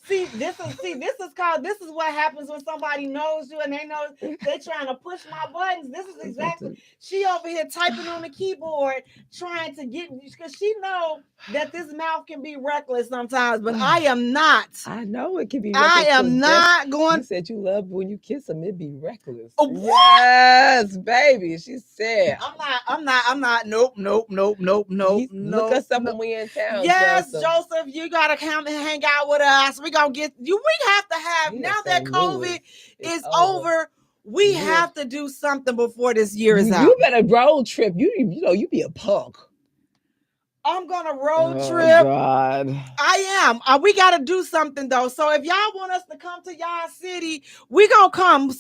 This is what happens when somebody knows you and they know they're trying to push my buttons. This is exactly she over here typing on the keyboard trying to get, because she know that this mouth can be reckless sometimes, but I am not. I know it can be reckless. I am not going. You said you love when you kiss them, it be reckless. Yes, baby. She said, I'm not. Nope. Look us up when we in town. Yes, Joseph, you gotta come and hang out with us. We gonna get you. We have to have now that COVID is over. We have to do something before this year is out. You better road trip. You be a punk. I'm gonna road trip. God. I am. We gotta do something though. So if y'all want us to come to y'all city, we gonna come.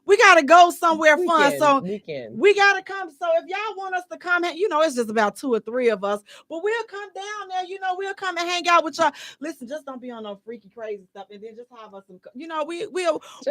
We gotta go somewhere fun. So we gotta come. So if y'all want us to come, it's just about 2 or 3 of us, but we'll come down there. We'll come and hang out with y'all. Listen, just don't be on no freaky crazy stuff, and then just have us some.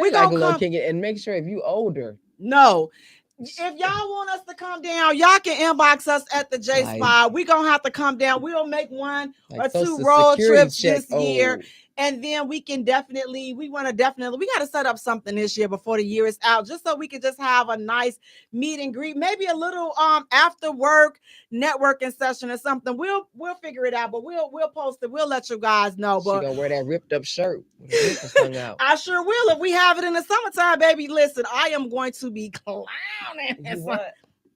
We gonna come and make sure if you older. No. If y'all want us to come down, y'all can inbox us at the J Spot. We're going to have to come down. We'll make 1 or 2 road trips this year. And then we got to set up something this year before the year is out, just so we can just have a nice meet and greet, maybe a little after work networking session or something. We'll figure it out, but we'll post it. We'll let you guys know. But she gonna wear that ripped up shirt with the nipples hung out. I sure will if we have it in the summertime, baby. Listen, I am going to be clowning.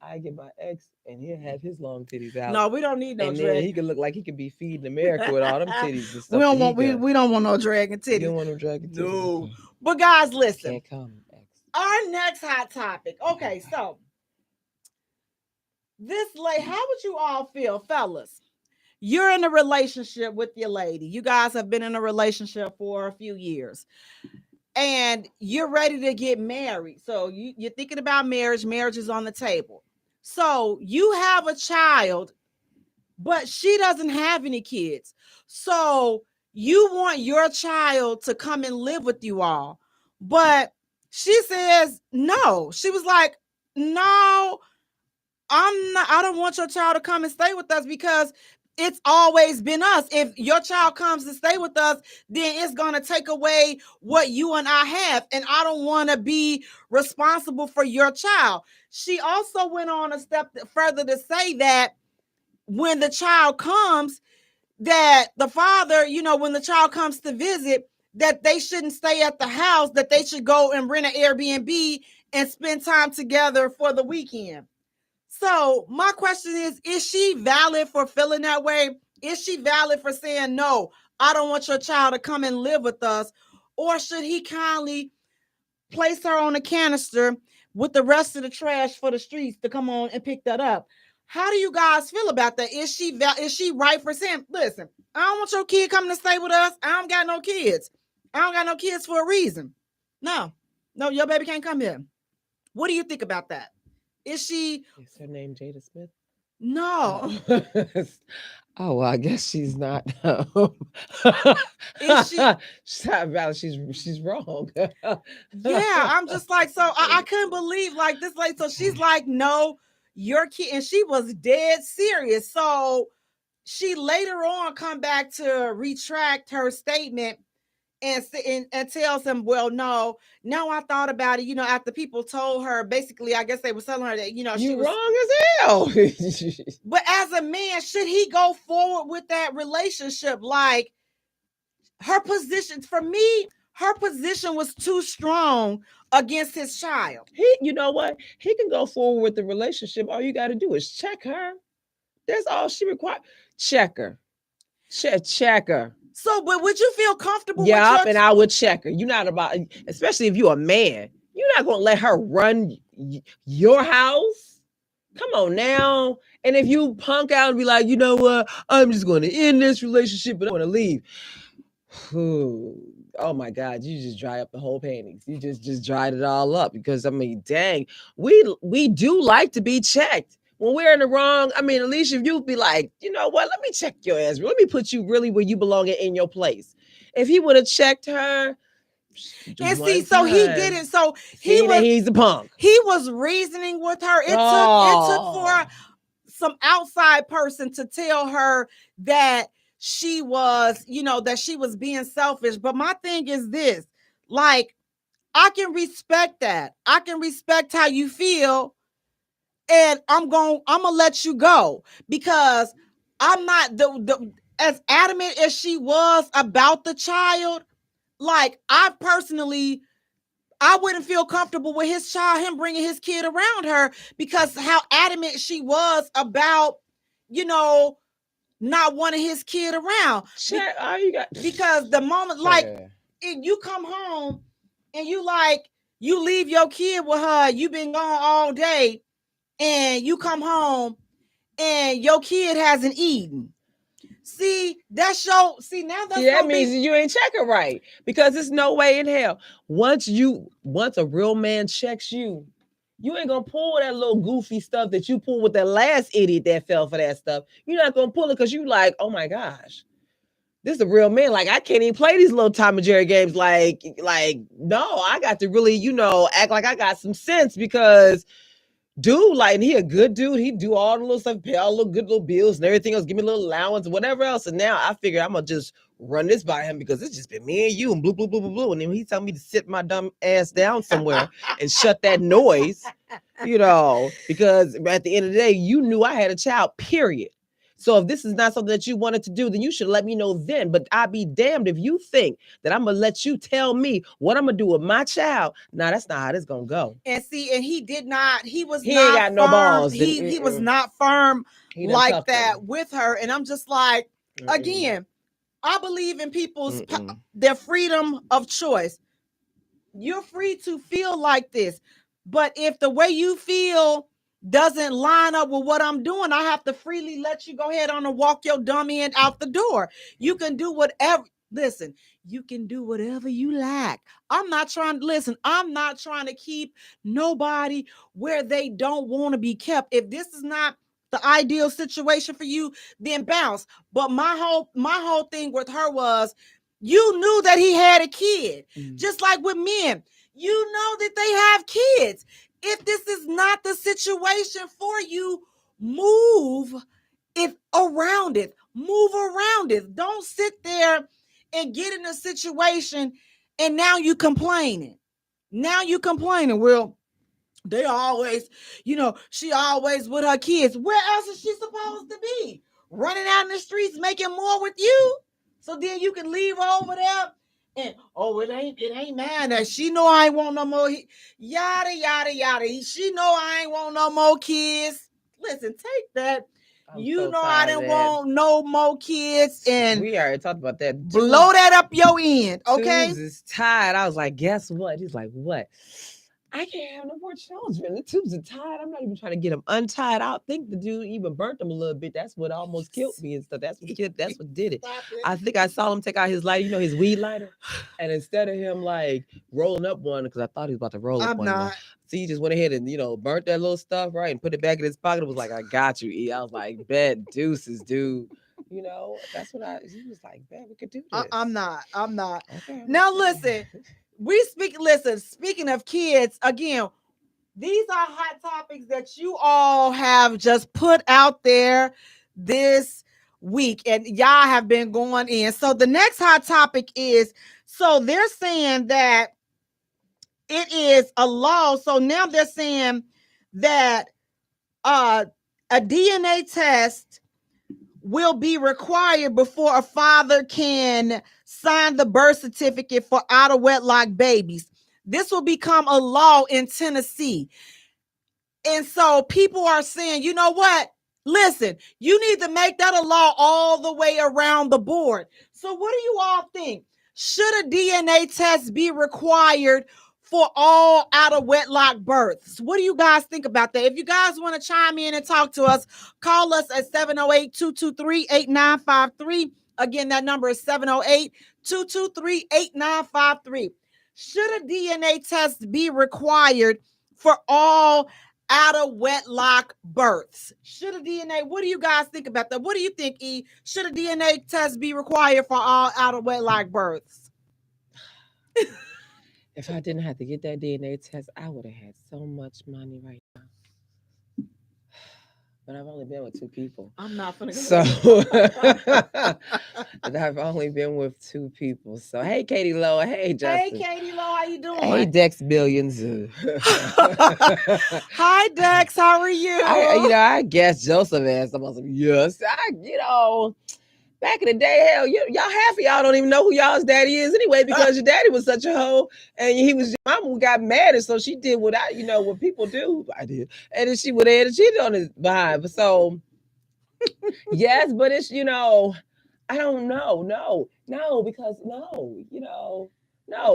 I get my ex and he'll have his long titties out. No, we don't need no drag. He could look like he could be feeding America with all them titties and stuff. We don't want no dragging titties. You don't want no dragging titties. No. But guys, listen. Can't come, ex. Our next hot topic. Okay, so how would you all feel, fellas? You're in a relationship with your lady. You guys have been in a relationship for a few years. And you're ready to get married. So you're thinking about marriage. Marriage is on the table. So you have a child, but she doesn't have any kids. So you want your child to come and live with you all. But she says no. She was like, no, I don't want your child to come and stay with us, because it's always been us. If your child comes to stay with us, then it's going to take away what you and I have. And I don't want to be responsible for your child. She also went on a step further to say that when the child comes, that the father, when the child comes to visit, that they shouldn't stay at the house, that they should go and rent an Airbnb and spend time together for the weekend. So my question is she valid for feeling that way? Is she valid for saying, no, I don't want your child to come and live with us? Or should he kindly place her on a canister with the rest of the trash for the streets to come on and pick that up? How do you guys feel about that? Is she right for saying, listen, I don't want your kid coming to stay with us. I don't got no kids. I don't got no kids for a reason. No, your baby can't come here. What do you think about that? Is her name Jada Smith? No. Oh, well, I guess she's not. Is she? She's wrong. Yeah, I'm just like, so I couldn't believe like this. Like, so she's like, no, your kid, and she was dead serious. So she later on come back to retract her statement and tells him, well, no, I thought about it. After people told her, basically, I guess they were telling her that, she You was wrong as hell. But as a man, should he go forward with that relationship? Like, her position, for me, her position was too strong against his child. You know what? He can go forward with the relationship. All you got to do is check her. That's all she requires. Check her. Check her. So, but would you feel comfortable? Yeah, and I would check her. You're not about, especially if you're a man, you're not gonna let her run your house. Come on now. And if you punk out and be like, you know what, I'm just going to end this relationship, but I want to leave. Oh my God, you just dry up the whole panties. You just dried it all up because I mean, dang, we do like to be checked. When we're in the wrong, I mean, at least if you be like, you know what, let me check your ass. Let me put you really where you belong in your place. If he would have checked her, and see, so he didn't. So he's a punk. He was reasoning with her. It took for some outside person to tell her that she was, that she was being selfish. But my thing is this, like, I can respect that. I can respect how you feel. And I'm gonna let you go because I'm not the as adamant as she was about the child. Like, I personally, I wouldn't feel comfortable with his child, him bringing his kid around her, because how adamant she was about, not wanting his kid around. Because the moment, like, if you come home and you leave your kid with her, you've been gone all day, and you come home and your kid hasn't eaten. See, that means you ain't checking right, because there's no way in hell. Once a real man checks you, you ain't gonna pull that little goofy stuff that you pulled with that last idiot that fell for that stuff. You're not gonna pull it because you like, oh my gosh, this is a real man. Like, I can't even play these little Tom and Jerry games. Like, no, I got to really, act like I got some sense, because dude, like, he a good dude. He do all the little stuff, pay all the little good little bills and everything else, give me a little allowance and whatever else. And now I figure I'm gonna just run this by him because it's just been me and you and blue, blue, blue, blue, blue. And then he tell me to sit my dumb ass down somewhere and shut that noise, because at the end of the day, you knew I had a child, period. So if this is not something that you wanted to do, then you should let me know then. But I'd be damned if you think that I'm going to let you tell me what I'm going to do with my child. No, that's not how this going to go. And see, and he did not, he was he not ain't got firm. No balls. He was not firm like that with her. And I'm just like, again, I believe in people's their freedom of choice. You're free to feel like this. But if the way you feel doesn't line up with what I'm doing, I have to freely let you go ahead on and walk your dumb end out the door. You can do whatever. Listen, you can do whatever you like. I'm not trying to keep nobody where they don't want to be kept. If this is not the ideal situation for you, then bounce. But my whole thing with her was, you knew that he had a kid. Just like with men, you know that they have kids. If this is not the situation for you, move around it. Move around it. Don't sit there and get in a situation and now you complaining. Well, they always, she always with her kids. Where else is she supposed to be? Running out in the streets making more with you? So then you can leave over there and, it ain't mine. That she know I ain't want no more. Yada, yada, yada. She know I ain't want no more kids. Listen, take that. I didn't want no more kids. And we already talked about that. Blow that up your end, okay? Tubes is tired. I was like, guess what? He's like, what? I can't have no more children. The tubes are tied. I'm not even trying to get them untied. I think the dude even burnt them a little bit. That's what almost killed me and stuff. That's what did it. I think I saw him take out his lighter, his weed lighter. And instead of him like rolling up one, because I thought he was about to roll up one. not. So he just went ahead and, burnt that little stuff, right? And put it back in his pocket. It was like, I got you, E. I was like, bet deuces, dude. That's what he was like, bet we could do this. I'm not. Okay, Now listen. Speaking of kids, again, these are hot topics that you all have just put out there this week, and y'all have been going in. So the next hot topic is, so they're saying that it is a law. So now they're saying that a DNA test will be required before a father can sign the birth certificate for out of wedlock babies. This will become a law in Tennessee. And so people are saying, you know what? Listen, you need to make that a law all the way around the board. So what do you all think? Should a DNA test be required for all out of wedlock births? What do you guys think about that? If you guys want to chime in and talk to us, call us at 708-223-8953. Again, that number is 708-223-8953. Should a DNA test be required for all out of wedlock births? What do you guys think about that? What do you think, E? Should a DNA test be required for all out of wedlock births? If I didn't have to get that DNA test, I would have had so much money right now. But I've only been with two people. I'm not gonna go. So I've only been with two people. So hey, Katie Lowe. Hey, Justin. Hey, Katie Lowe. How you doing? Hey, Dex Billions. Hi, Dex. How are you? I guess Joseph asked about some. Yes, back in the day, hell, y'all half of y'all don't even know who y'all's daddy is anyway, because your daddy was such a hoe, and your mama who got mad, and so she did what people do. I did, and then she would have cheated on his behind. So yes, but it's I don't know, no, because no.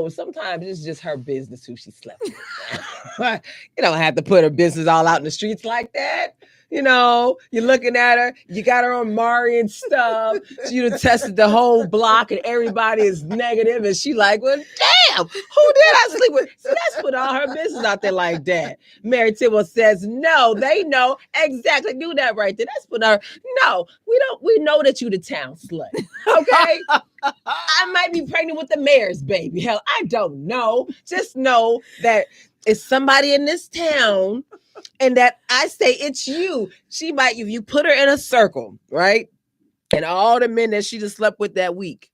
Sometimes it's just her business who she slept with. You don't have to put her business all out in the streets like that. You're looking at her, you got her on Mari and stuff. She done tested the whole block and everybody is negative. And she like, well, damn, who did I sleep with? See, that's put all her business out there like that. Mary Tibble says, no, they know exactly. Do that right there. That's put her. No, we know that you the town slut. Okay? I might be pregnant with the mayor's baby. Hell, I don't know. Just know that it's somebody in this town, and that I say it's you. She might, if you put her in a circle, right? And all the men that she just slept with that week,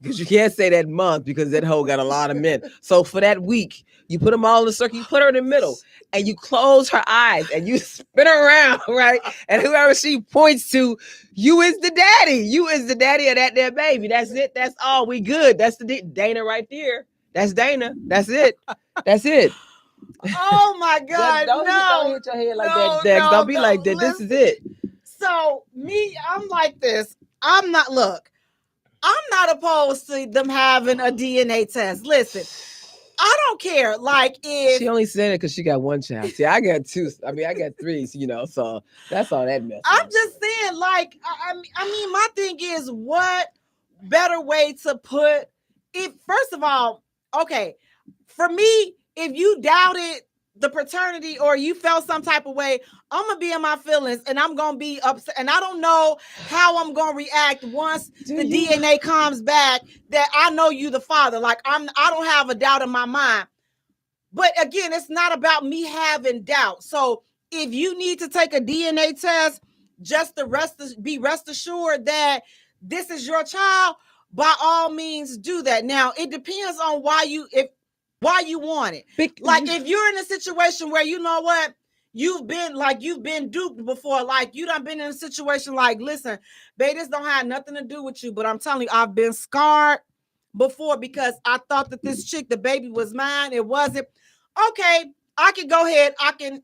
because you can't say that month because that hoe got a lot of men. So for that week, you put them all in a circle, you put her in the middle, and you close her eyes and you spin her around, right? And whoever she points to, you is the daddy. You is the daddy of that there baby. That's it. That's all. We good. That's the Dana right there. That's Dana. That's it. That's it. Oh my God! Don't hit your head like that, Dex. Don't be like that. Listen. This is it. So I'm like this. I'm not opposed to them having a DNA test. Listen, I don't care. Like, if she only said it because she got one child. See, I got two. I got three. So that's all that mess. I'm just saying, like, I mean, my thing is, what better way to put it? First of all, okay, for me, if you doubted the paternity or you felt some type of way, I'm gonna be in my feelings and I'm gonna be upset, and I don't know how I'm gonna react once DNA comes back that I know you the father. Like, I don't have a doubt in my mind. But again, it's not about me having doubt. So if you need to take a DNA test just to be rest assured that this is your child, by all means do that. Now, it depends on why you want it. Like, if you're in a situation where, you know what, you've been duped before, like you done been in a situation like, listen, babe, this don't have nothing to do with you, but I'm telling you, I've been scarred before because I thought that this chick, the baby was mine. It wasn't. Okay, I can go ahead. I can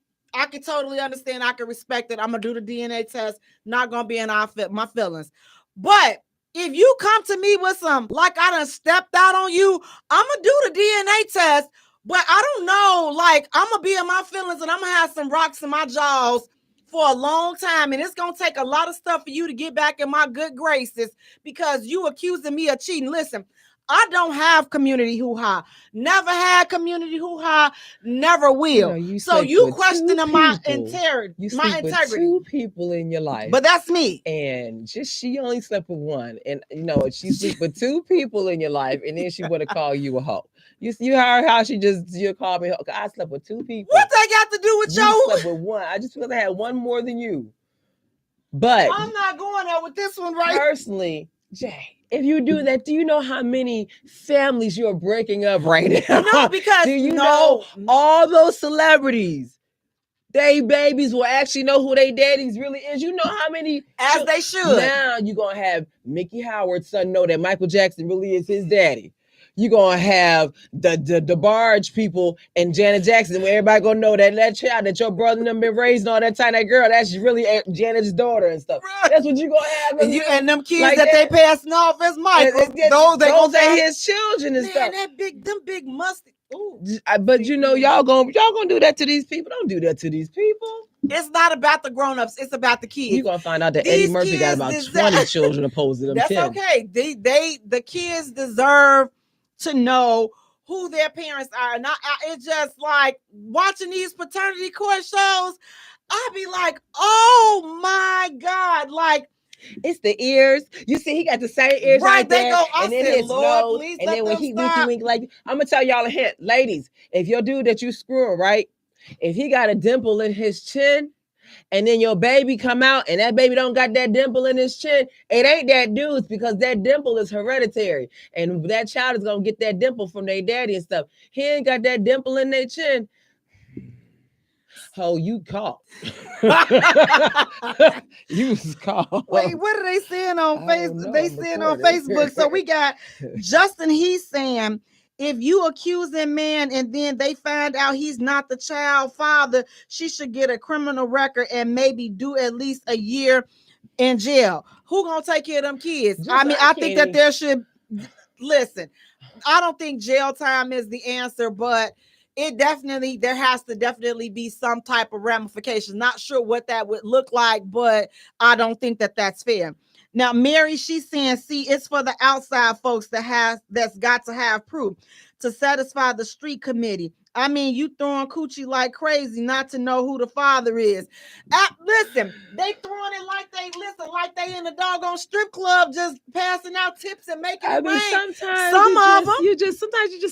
totally understand. I can respect it. I'm gonna do the DNA test. Not gonna be in my feelings. But if you come to me with some, like, I done stepped out on you, I'm gonna do the DNA test. But I don't know, like, I'm going to be in my feelings and I'm going to have some rocks in my jaws for a long time. And it's going to take a lot of stuff for you to get back in my good graces because you accusing me of cheating. Listen, I don't have community hoo-ha. Never had community hoo-ha. Never will. So you questioning my integrity. You sleep with two people in your life. But that's me. And she only slept with one. And she sleep with two people in your life, and then she would have called you a hoe. You heard how you called me. I slept with two people. What that got to do with you? Slept with one. I just because I had one more than you. But I'm not going there with this one, right? Personally, Jay, if you do that, do you know how many families you're breaking up right now? No, because do you know all those celebrities? They babies will actually know who they daddies really is. You know how many? As they should. Now you're going to have Mickey Howard's son know that Michael Jackson really is his daddy. You're going to have the barge people and Janet Jackson, where everybody going to know that child that your brother and them been raising all that time, that girl, that's really Janet's daughter and stuff. Right. That's what you're going to have. And them kids like that they passing off as Michael. Those are his children and stuff. Them big musty. Ooh. But y'all gonna do that to these people. Don't do that to these people. It's not about the grown-ups. It's about the kids. You're gonna find out that Eddie Murphy got about 20 children opposed to them. That's 10. Okay. The kids deserve to know who their parents are. And it's just like watching these paternity court shows. I'd be like, oh my God, like. It's the ears. You see, he got the same ears right there, and then his nose, and then when he wink like. I'm gonna tell y'all a hint, ladies. If your dude that you screwing, right, if he got a dimple in his chin, and then your baby come out, and that baby don't got that dimple in his chin, it ain't that dude's because that dimple is hereditary, and that child is gonna get that dimple from their daddy and stuff. He ain't got that dimple in their chin. Oh, you caught. You was caught. Wait, what are they saying on Facebook? They saying on Facebook. So we got Justin. He's saying if you accuse a man and then they find out he's not the child father, she should get a criminal record and maybe do at least a year in jail. Who gonna take care of them kids? I think that there should. Listen, I don't think jail time is the answer, but. There has to definitely be some type of ramification. Not sure what that would look like, but I don't think that that's fair. Now, Mary, she's saying, see, it's for the outside folks that's got to have proof to satisfy the street committee. I mean, you throwing coochie like crazy not to know who the father is. Listen, they throwing it like they in a doggone strip club just passing out tips and making it rain. Sometimes you just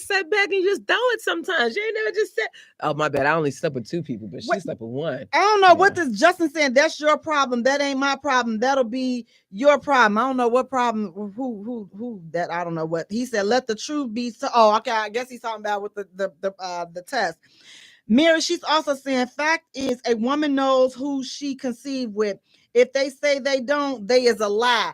sit back and you just do it sometimes. You ain't never just said, oh, my bad, I only slept with two people, but she slept with one. I don't know what this Justin saying. That's your problem. That ain't my problem. That'll be your problem. I don't know what problem, who that, I don't know what. He said, let the truth be so. Oh, okay, I guess he's talking about with the test. Mary, she's also saying fact is a woman knows who she conceived with. If they say they don't, they is a lie.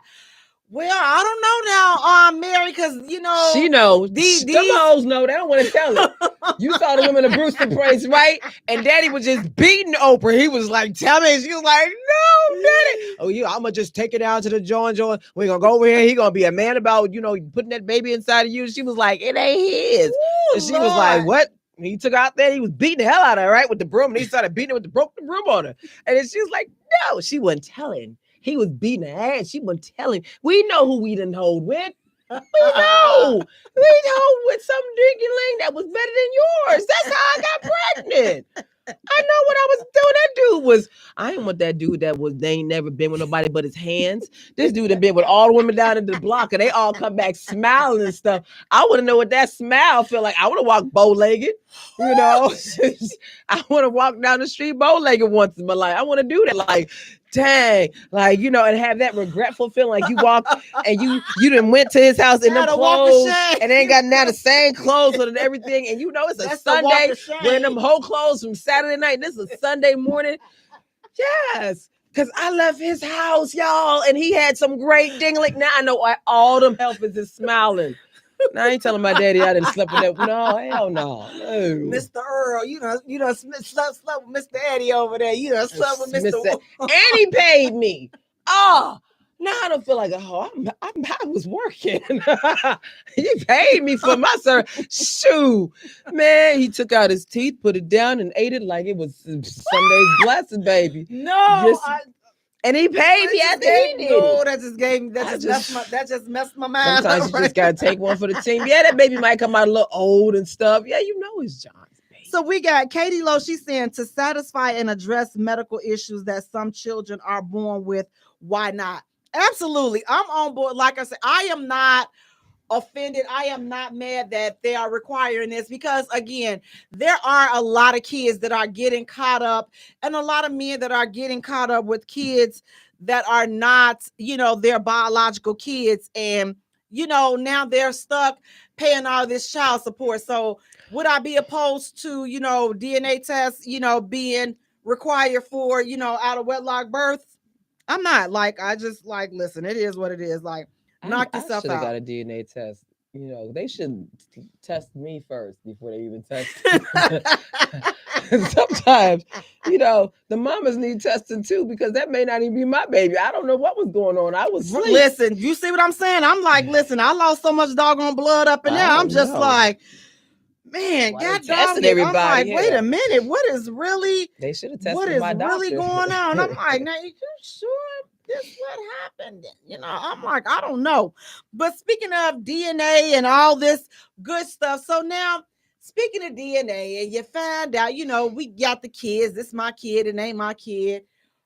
Well, I don't know now, Mary, because she knows. These hoes know. They don't want to tell it. You saw the women of Brewster Place, right? And Daddy was just beating Oprah. He was like, "Tell me." She was like, "No, Daddy." Oh, yeah, I'm gonna just take it down to the joint. We're gonna go over here. He gonna be a man about putting that baby inside of you. She was like, "It ain't his." Ooh, and she was like, "What?" And he took out there. He was beating the hell out of her, right, with the broom. And he started beating her with the broom on her. And then she was like, "No," she wasn't telling. He was beating her ass. She wasn't telling. We know who we done hold with. We know. We hold with some dinky-ling that was better than yours. That's how I got pregnant. I know what I was doing. That dude was, I ain't want that dude they ain't never been with nobody but his hands. This dude had been with all the women down in the block and they all come back smiling and stuff. I want to know what that smile feel like. I want to walk bow-legged, I want to walk down the street bow-legged once in my life. I want to do that. Like, dang, and have that regretful feeling like you walk and you done went to his house in them clothes and ain't got now the same clothes and everything. And it's a Sunday wearing them whole clothes from Saturday night. This is a Sunday morning. Yes, because I left his house, y'all, and he had some great dingling. Now I know why all them helpers is smiling. Now I ain't telling my daddy I didn't sleep with that. No, hell no. Mr. Earl, you slept with Mr. Eddie over there. You slept with Mr. And he paid me. Oh, Now I don't feel like, oh, I was working. He paid me for my service. Shoot, man, he took out his teeth, put it down, and ate it like it was Sunday's blessing, baby. No, and he paid me after he did. No, that just gave me that just messed my mind. Sometimes you just gotta take one for the team. Yeah, that baby might come out a little old and stuff. Yeah, you know it's John's baby. So we got Katie Lowe. She's saying to satisfy and address medical issues that some children are born with. Why not? Absolutely. I'm on board. Like I said, I am not offended. I am not mad that they are requiring this because, again, there are a lot of kids that are getting caught up and a lot of men that are getting caught up with kids that are not, their biological kids. And, now they're stuck paying all this child support. So would I be opposed to, DNA tests, being required for, out of wedlock birth? I'm not. I just listen, it is what it is. Knock yourself out. I got a DNA test. They should test me first before they even test. Sometimes, the mamas need testing too, because that may not even be my baby. I don't know what was going on. I was asleep. Listen, you see what I'm saying? I'm listen, I lost so much doggone blood up in there. I'm just man, God damn it. I'm like, wait a minute, what is really? They should have tested what is my doctor. Really going on? I'm like, now you sure this what happened? I'm like, I don't know. But speaking of DNA and all this good stuff, so now speaking of DNA, and you find out, we got the kids. This my kid, it ain't my kid.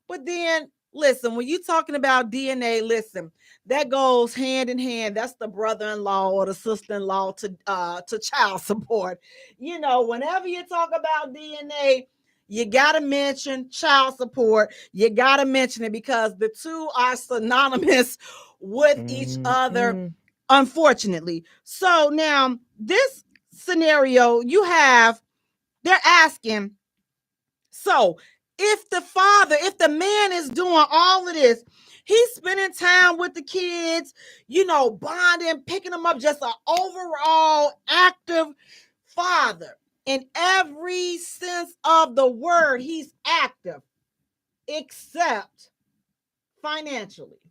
But then listen, when you're talking about DNA, listen, that goes hand in hand. That's the brother-in-law or the sister-in-law to child support. Whenever you talk about DNA, you got to mention child support. You got to mention it because the two are synonymous with each other, unfortunately. So now this scenario they're asking, so if the man is doing all of this, he's spending time with the kids, bonding, picking them up, just an overall active father. In every sense of the word, he's active, except financially.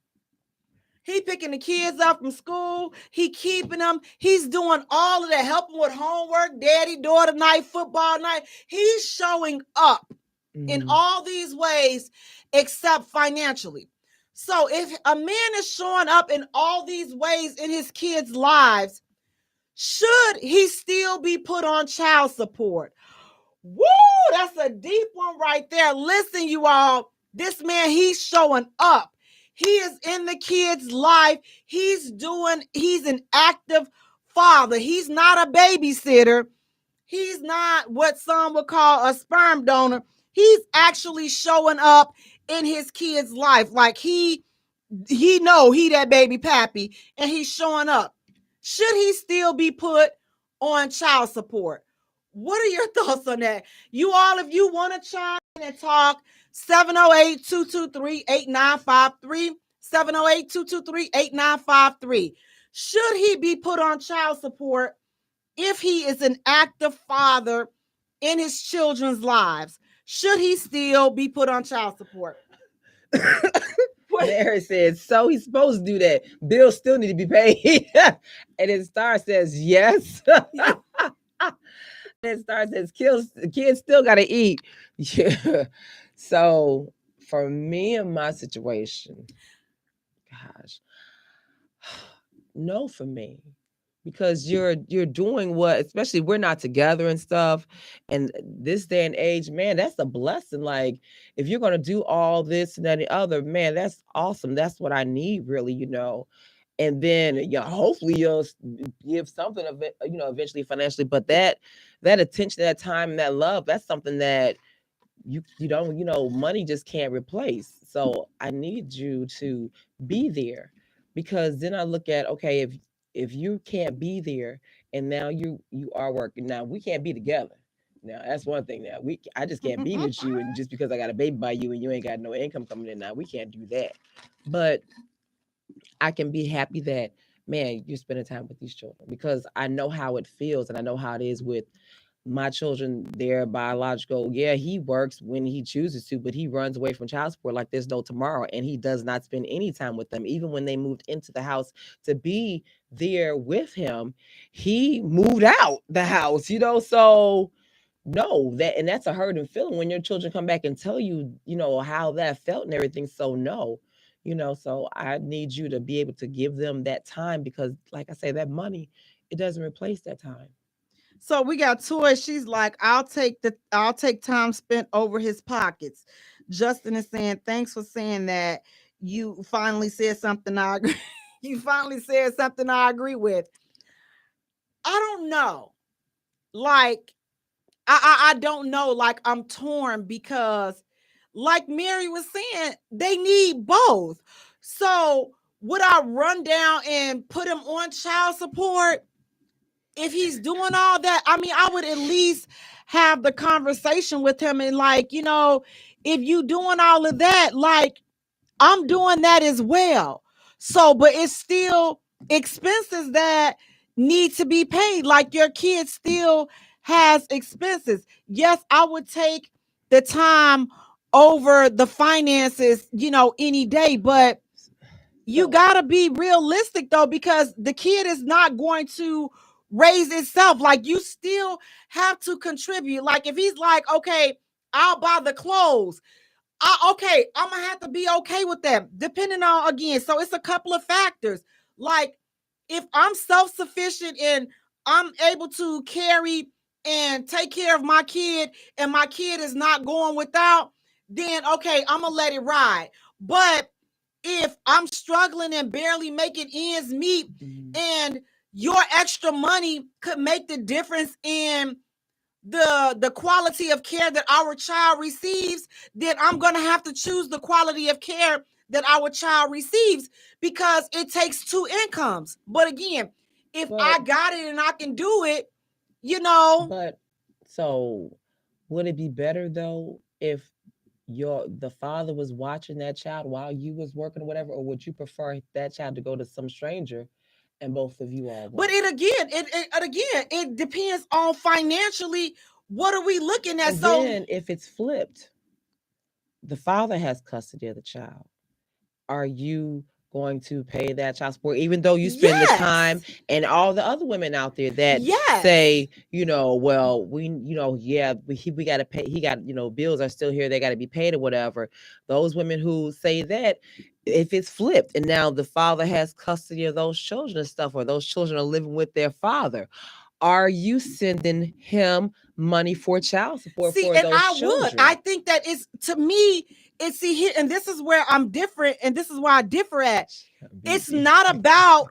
He picking the kids up from school. He keeping them. He's doing all of that, helping with homework, daddy, daughter night, football night. He's showing up in all these ways, except financially. So if a man is showing up in all these ways in his kids' lives, should he still be put on child support? Woo, that's a deep one right there. Listen, you all, this man, he's showing up. He is in the kid's life. He's an active father. He's not a babysitter. He's not what some would call a sperm donor. He's actually showing up in his kid's life. Like he that baby pappy, and he's showing up. Should he still be put on child support? What are your thoughts on that? You all, if you want to chime in and talk, 708-223-8953, 708-223-8953. Should he be put on child support if he is an active father in his children's lives? Should he still be put on child support? Mary says, so he's supposed to do that. Bills still need to be paid. And then Star says, yes. And Star says, kids still got to eat. Yeah. So for me and my situation, gosh, no for me. Because you're doing what, especially we're not together and stuff. And this day and age, man, that's a blessing. Like, if you're going to do all this and that and the other, man, that's awesome. That's what I need, really, And then, hopefully you'll give something of it, eventually financially. But that attention, that time, and that love, that's something that you don't, money just can't replace. So I need you to be there, because then I look at, okay, if you can't be there and now you are working, now we can't be together. Now that's one thing. Now I just can't be with you, and just because I got a baby by you and you ain't got no income coming in, now we can't do that. But I can be happy that, man, you're spending time with these children, because I know how it feels, and I know how it is with my children, their biological, yeah, he works when he chooses to, but he runs away from child support like there's no tomorrow. And he does not spend any time with them. Even when they moved into the house to be there with him, he moved out the house, so no, and that's a hurting feeling when your children come back and tell you, how that felt and everything. So no, so I need you to be able to give them that time, because like I say, that money, it doesn't replace that time. So we got Toy. She's like, I'll take time spent over his pockets. Justin is saying, thanks for saying that. You finally said something I agree. You finally said something I agree with. I don't know. Like, I don't know. Like, I'm torn because, like Mary was saying, they need both. So would I run down and put him on child support? If he's doing all that, I mean, I would at least have the conversation with him and like, if you doing all of that, like I'm doing that as well. So, but it's still expenses that need to be paid. Like your kid still has expenses. Yes, I would take the time over the finances, any day, but you gotta be realistic though, because the kid is not going to raise itself. Like you still have to contribute. Like if he's like, okay, I'll buy the clothes. Okay, I'm gonna have to be okay with that, depending on, again. So it's a couple of factors. Like if I'm self-sufficient and I'm able to carry and take care of my kid, and my kid is not going without, then okay, I'm gonna let it ride. But if I'm struggling and barely making ends meet, and your extra money could make the difference in the quality of care that our child receives, then I'm going to have to choose the quality of care that our child receives, because it takes two incomes. But again, if I got it and I can do it, But so would it be better though if the father was watching that child while you was working or whatever, or would you prefer that child to go to some stranger and both of you all work? But it depends on financially, what are we looking at? And so then if it's flipped, the father has custody of the child, are you going to pay that child support, even though you spend the time? And all the other women out there that say, well, we got to pay, he got, bills are still here, they got to be paid or whatever. Those women who say that, if it's flipped and now the father has custody of those children and stuff, or those children are living with their father, are you sending him money for child support for those children? Would. I think that is, to me, it's here, and this is where I'm different, and this is why I differ at. It's not about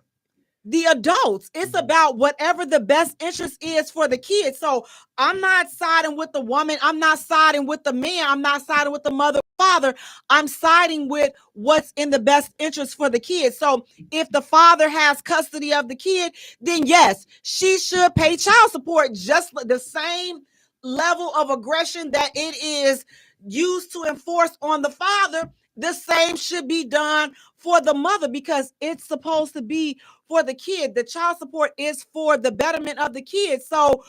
the adults. It's about whatever the best interest is for the kids. So I'm not siding with the woman. I'm not siding with the man. I'm not siding with the mother, father. I'm siding with what's in the best interest for the kids. So if the father has custody of the kid, then yes, she should pay child support, just the same level of aggression that it is used to enforce on the father. The same should be done for the mother, because it's supposed to be for the kid. The child support is for the betterment of the kid. So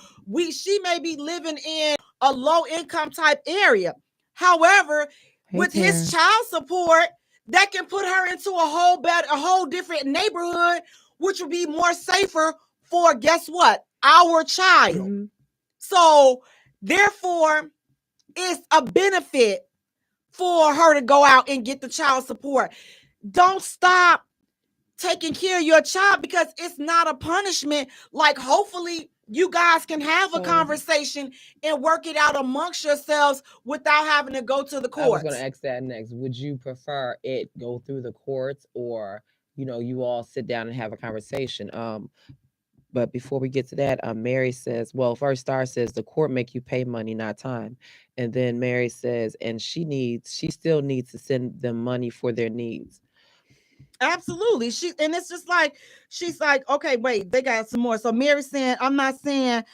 she may be living in a low income type area. However, with his child support, that can put her into a whole different neighborhood, which would be more safer for, guess what? Our child. So therefore, it's a benefit for her to go out and get the child support. Don't stop taking care of your child, because it's not a punishment. Like, hopefully you guys can have a conversation and work it out amongst yourselves without having to go to the courts. I was going to ask that next. Would you prefer it go through the courts, or you all sit down and have a conversation? But before we get to that, Mary says, well, first Star says the court make you pay money, not time. And then Mary says, and she still needs to send them money for their needs. Absolutely. And it's just like, she's like, okay, wait, they got some more. So Mary's saying, I'm not saying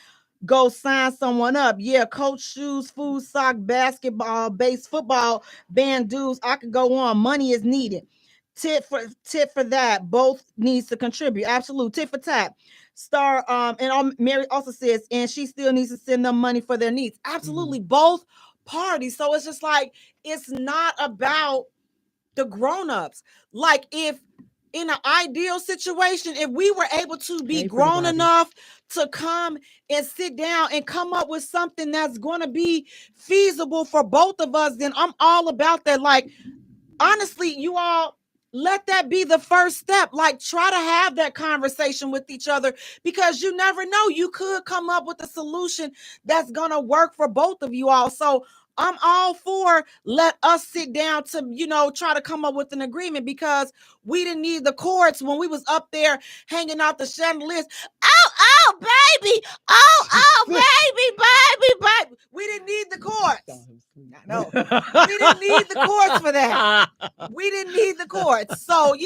go sign someone up. Yeah, coach, shoes, food, sock, basketball, base, football, band dues. I could go on. Money is needed. tit for that. Both needs to contribute. Absolute tit for tat. Star Mary also says, and she still needs to send them money for their needs. Absolutely, both parties. So it's just like, it's not about the grown-ups. Like, if in an ideal situation, if we were able to be grown enough to come and sit down and come up with something that's going to be feasible for both of us, then I'm all about that. Like, honestly, you all, let that be the first step. Like, try to have that conversation with each other, because you never know, you could come up with a solution that's gonna work for both of you all. So I'm all for, let us sit down to, try to come up with an agreement, because we didn't need the courts when we was up there hanging out the chandeliers. Oh, baby. Oh, baby. We didn't need the courts. No, we didn't need the courts for that. We didn't need the courts. So,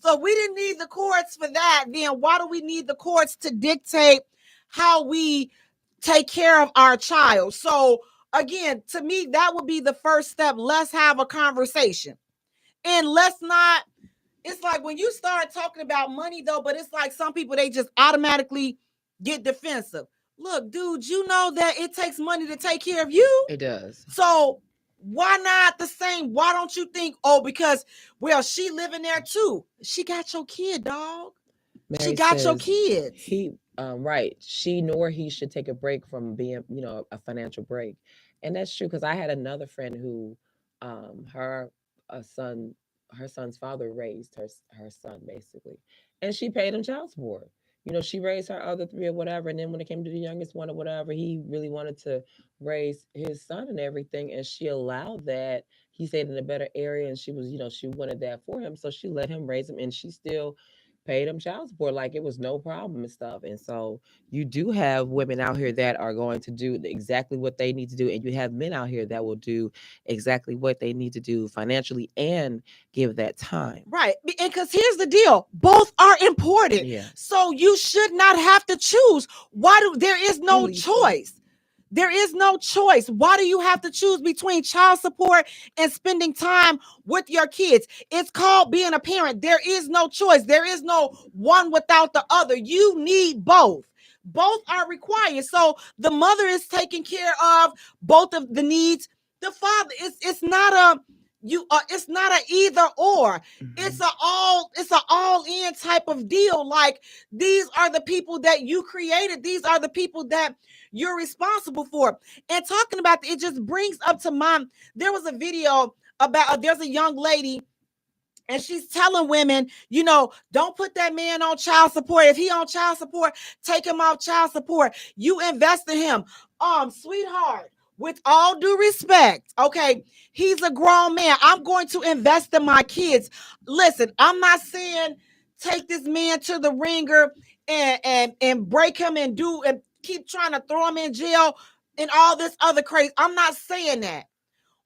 so we didn't need the courts for that. Then why do we need the courts to dictate how we take care of our child? So again, to me, that would be the first step. Let's have a conversation. And let's not, it's like when you start talking about money though, but it's like some people, they just automatically get defensive. Look, dude, you know that it takes money to take care of you. It does. So why not the same? Why don't you think, because, well, she living there too. She got your kid, dog. Mary she got your kids. Right. She nor he should take a break from being, a financial break. And that's true, because I had another friend who, her son's father raised her son, basically. And she paid him child support. She raised her other three or whatever. And then when it came to the youngest one or whatever, he really wanted to raise his son and everything. And she allowed that. He stayed in a better area, and she was, she wanted that for him. So she let him raise him, and she still paid him child support like it was no problem and stuff. And so you do have women out here that are going to do exactly what they need to do, and you have men out here that will do exactly what they need to do financially and give that time. Right. And because here's the deal, both are important. Yeah. So you should not have to choose. There is no choice. There is no choice. Why do you have to choose between child support and spending time with your kids? It's called being a parent. There is no choice. There is no one without the other. You need both. Both are required. So the mother is taking care of both of the needs. The father, it's not a either or. Mm-hmm. It's an all in type of deal. Like, these are the people that you created. These are the people that you're responsible for. And talking about it just brings up to mind, there was a video about there's a young lady, and she's telling women, don't put that man on child support. If he on child support, take him off child support. You invest in him. Sweetheart, with all due respect, okay, he's a grown man. I'm going to invest in my kids. Listen, I'm not saying take this man to the ringer and break him and keep trying to throw him in jail and all this other crazy. I'm not saying that.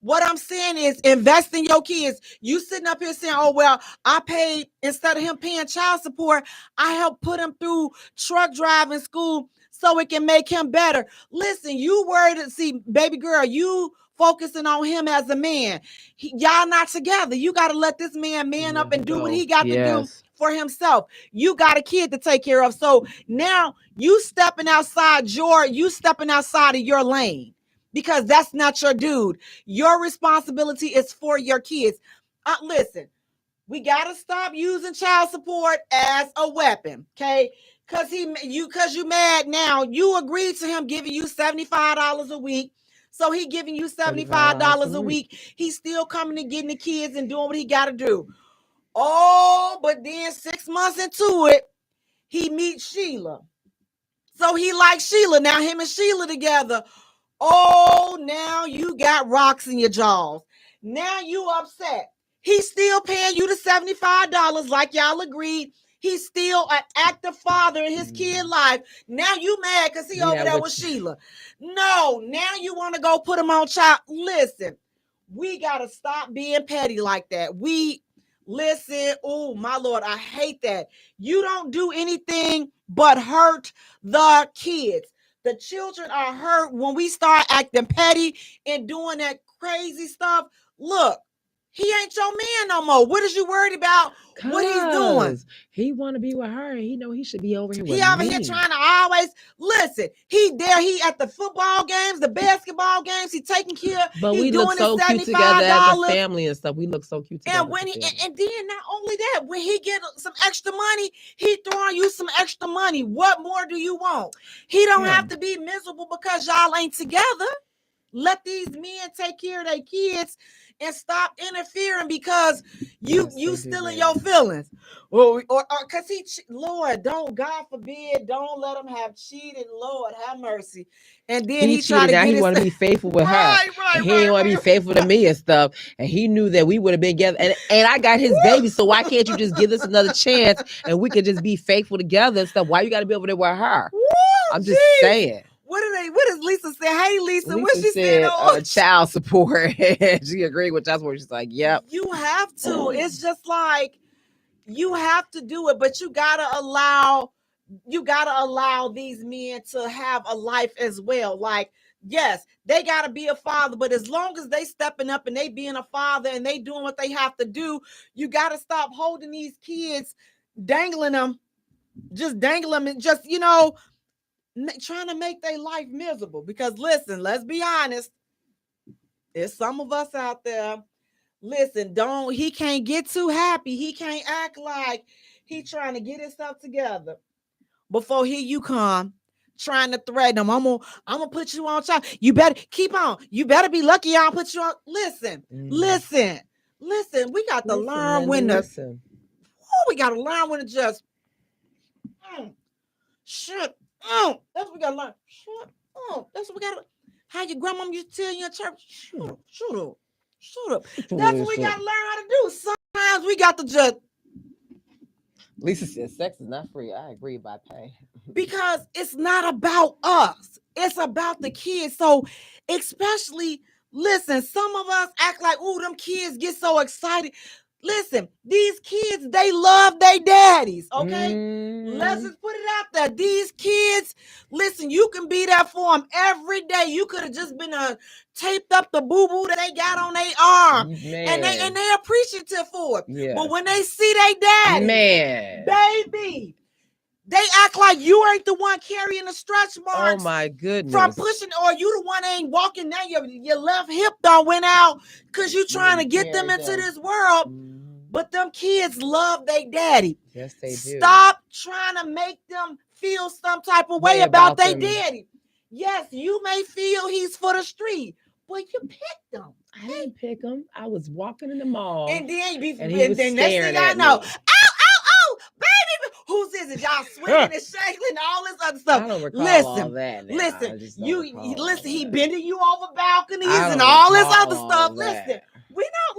What I'm saying is, invest in your kids. You sitting up here saying, oh, well, I paid, instead of him paying child support, I helped put him through truck driving school so it can make him better. Listen, you worried to see, baby girl, you focusing on him as a man. Y'all not together. You got to let this man up and do what he got to do for himself. You got a kid to take care of. So now you stepping outside of your lane, because that's not your dude. Your responsibility is for your kids. Listen, we got to stop using child support as a weapon, okay? Because you mad now. You agreed to him giving you $75 a week. So he giving you $75 a week. He's still coming and getting the kids and doing what he got to do. Oh, but then 6 months into it, he meets Sheila. So he likes Sheila. Now him and Sheila together. Oh, now you got rocks in your jaws. Now you upset. He's still paying you the $75 like y'all agreed. He's still an active father in his kid life. Now you mad because he over there with Sheila. No, now you want to go put him on child. Listen, we got to stop being petty like that. Listen, oh, my Lord, I hate that. You don't do anything but hurt the kids. The children are hurt when we start acting petty and doing that crazy stuff. Look, He ain't your man no more. What is you worried about? What he's doing? He want to be with her, and he know he should be over here with me. He over here trying to always listen. He at the football games, the basketball games. He taking care. But he we doing look so cute together as a family and stuff. We look so cute together. And when and then not only that, when he get some extra money, he throwing you some extra money. What more do you want? He don't have to be miserable because y'all ain't together. Let these men take care of their kids and stop interfering because you still in your feelings. Well, or because Lord, God forbid, don't let him have cheated. Lord, have mercy. And then he tried to now get he want to be faithful with her. Right, he didn't want to be faithful to me and stuff. And he knew that we would have been together. And I got his baby, so why can't you just give us another chance and we could just be faithful together and stuff? Why you got to be over there with her? I'm just saying. What does Lisa say? Hey, Lisa, what she said? Child support. She agreed with child support. She's like, yep. You have to. It's just like you have to do it, but you gotta allow these men to have a life as well. Like, yes, they gotta be a father, but as long as they stepping up and they being a father and they doing what they have to do, you gotta stop holding these kids, dangling them, and just trying to make their life miserable. Because listen, let's be honest, there's some of us out there. Listen, he can't get too happy. He can't act like he trying to get himself together before here you come trying to threaten him. I'm gonna put you on trial. You better keep on. You better be lucky I'll put you on. Listen. We got to learn when to. We got to learn when to just shut. That's what we gotta learn. Shut up. That's what we gotta. How your grandma used to tell you in church? Shut up. That's what we gotta learn how to do. Sometimes we got to just. Lisa said sex is not free. I agree by pay. Because it's not about us. It's about the kids. So especially, listen, some of us act like, them kids get so excited. Listen, these kids, they love their daddies, okay? Let's just put it out there. These kids, listen, you can be there for them every day. You could have just been taped up the boo-boo that they got on their arm. And they appreciative for it. Yeah. But when they see their daddy, baby, they act like you ain't the one carrying the stretch marks. Oh my goodness! From pushing, or you the one ain't walking now. Your left hip done went out because you trying to get them into this world. But them kids love their daddy. Yes, they do. Stop trying to make them feel some type of way about their daddy. Yes, you may feel he's for the street, but you picked him. I didn't pick him. I was walking in the mall, and then he was next staring thing at I know, me. Baby, who's is it? Y'all swinging and shaking, all this other stuff. I don't recall all that. Listen. He bending you over balconies and all this other stuff. Listen, we don't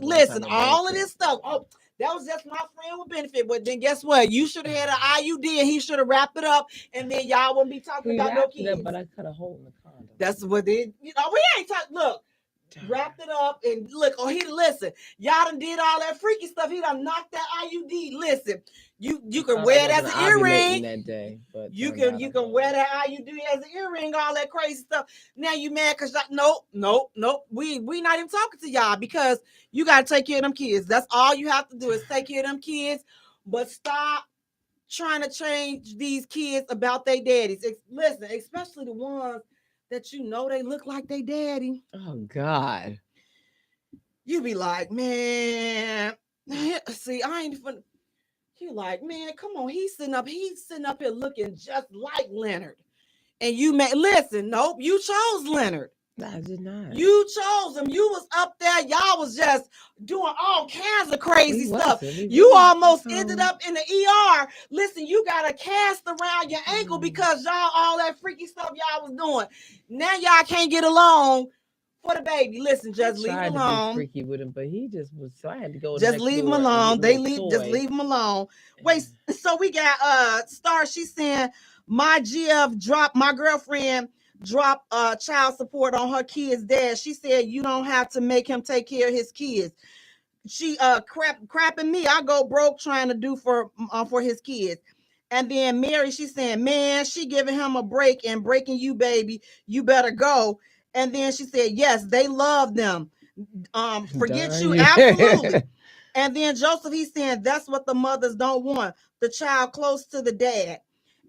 listen. All of this stuff. Oh, that was just my friend with benefit. But then guess what? You should have had an IUD and he should have wrapped it up, and then y'all wouldn't be talking about no kids. But I cut a hole in the condom. That's what they. We ain't talking. Look. Wrapped it up and look. Listen. Y'all done did all that freaky stuff. He done knocked that IUD. Listen, you can wear it as an earring. That day, but you can wear that IUD as an earring. All that crazy stuff. Now you mad because nope. We not even talking to y'all because you got to take care of them kids. That's all you have to do is take care of them kids. But stop trying to change these kids about their daddies. Listen, especially the ones that they look like they daddy. Oh God. You be like, man, see, I ain't even. You like, man, come on, he's sitting up here looking just like Leonard. And you listen, nope, you chose Leonard. I did not. You chose him. You was up there. Y'all was just doing all kinds of crazy stuff. You almost ended up in the ER. Listen, you got a cast around your ankle because y'all all that freaky stuff y'all was doing. Now y'all can't get along for the baby. Listen, just leave him alone. To be freaky with him, but he just was. So I had to go. Just leave him alone. Just leave him alone. Wait. So we got Star. She's saying my GF dropped my girlfriend. Drop child support on her kid's dad. She said you don't have to make him take care of his kids. She crapping me. I go broke trying to do for his kids. And then Mary, she's saying, man, she giving him a break and breaking you, baby. You better go. And then she said, yes, they love them. forget Darn you. you. Absolutely. And then Joseph, he's saying that's what the mothers don't want, the child close to the dad.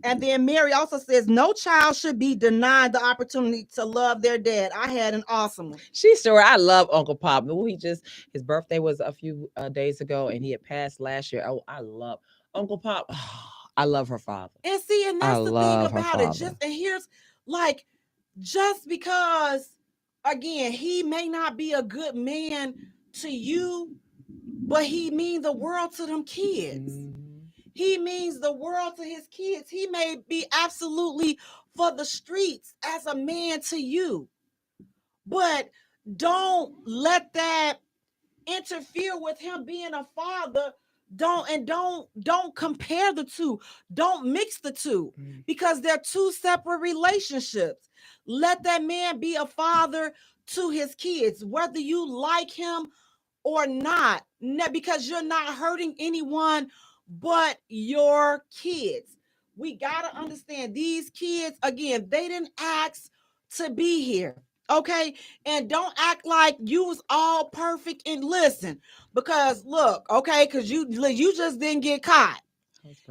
And then Mary also says no child should be denied the opportunity to love their dad. I had an awesome one. She's sure I love Uncle Pop. His birthday was a few days ago, and he had passed last year. Oh, I love Uncle Pop. I love her father. And see, and that's I the thing love her about it. father. And here's like, just because, again, he may not be a good man to you, but he means the world to them kids. He means the world to his kids. He may be absolutely for the streets as a man to you, but don't let that interfere with him being a father. Don't compare the two. Don't mix the two, because they're two separate relationships. Let that man be a father to his kids, whether you like him or not, because you're not hurting anyone but your kids. We got to understand these kids, again, they didn't ask to be here. Okay. And don't act like you was all perfect. And listen, because look, okay, because you just didn't get caught.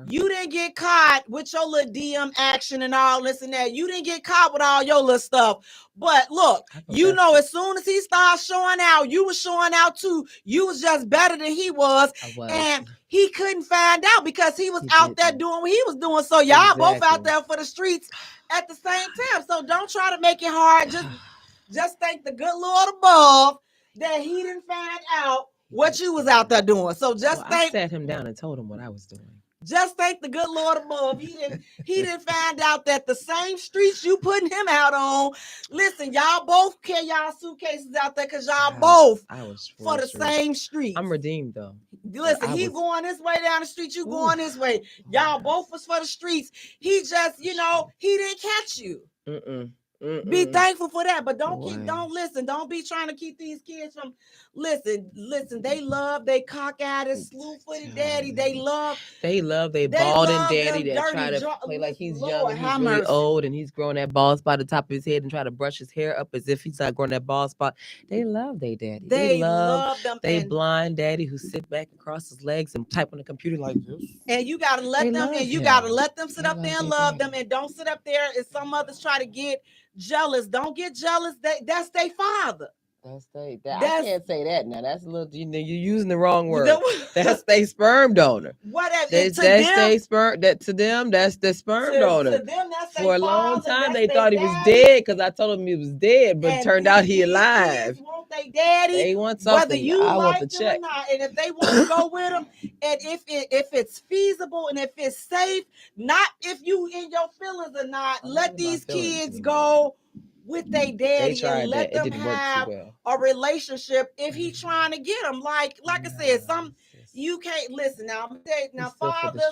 You didn't get caught with your little DM action and all this and that. You didn't get caught with all your little stuff. But look, you know, as soon as he started showing out, you was showing out too. You was just better than he was. And he couldn't find out because he was out there doing what he was doing. So y'all both out there for the streets at the same time. So don't try to make it hard. Just thank the good Lord above that he didn't find out what you was out there doing. So I sat him down and told him what I was doing. Just thank the good Lord above. He didn't find out that the same streets you putting him out on. Listen, y'all both carry y'all suitcases out there because y'all both for the same street. I'm redeemed though. Listen, he going this way down the street, you going this way. Y'all both was for the streets. He just, he didn't catch you. Be thankful for that, but don't listen. Don't be trying to keep these kids from listen. They love they cock-eyed, slew-footed daddy. They love they bald and daddy that try to play like he's young and he's really old and he's growing that bald spot at the top of his head and try to brush his hair up as if he's not growing that bald spot. They love their daddy. They love them. They blind daddy who sit back across his legs and type on the computer like this. And you gotta let them, and you gotta let them sit up there and love them, and don't sit up there and some others try to get jealous. Don't get jealous. That's their father. I can't say that now. That's a little. You're using the wrong word. That's their sperm donor. Whatever. That's their sperm. That to them, that's the sperm donor. To them, that's for a long time, they thought he was dead because I told them he was dead, but it turned out he alive. Want they daddy? They want something. Whether you I like want the them check. or not, and if they want to go with them, and if it's feasible and if it's safe, not if you in your feelings or not, let these kids go with their daddy and let them have a relationship. If he's trying to get them, like I said, you can't listen. Now I'm saying, now fathers,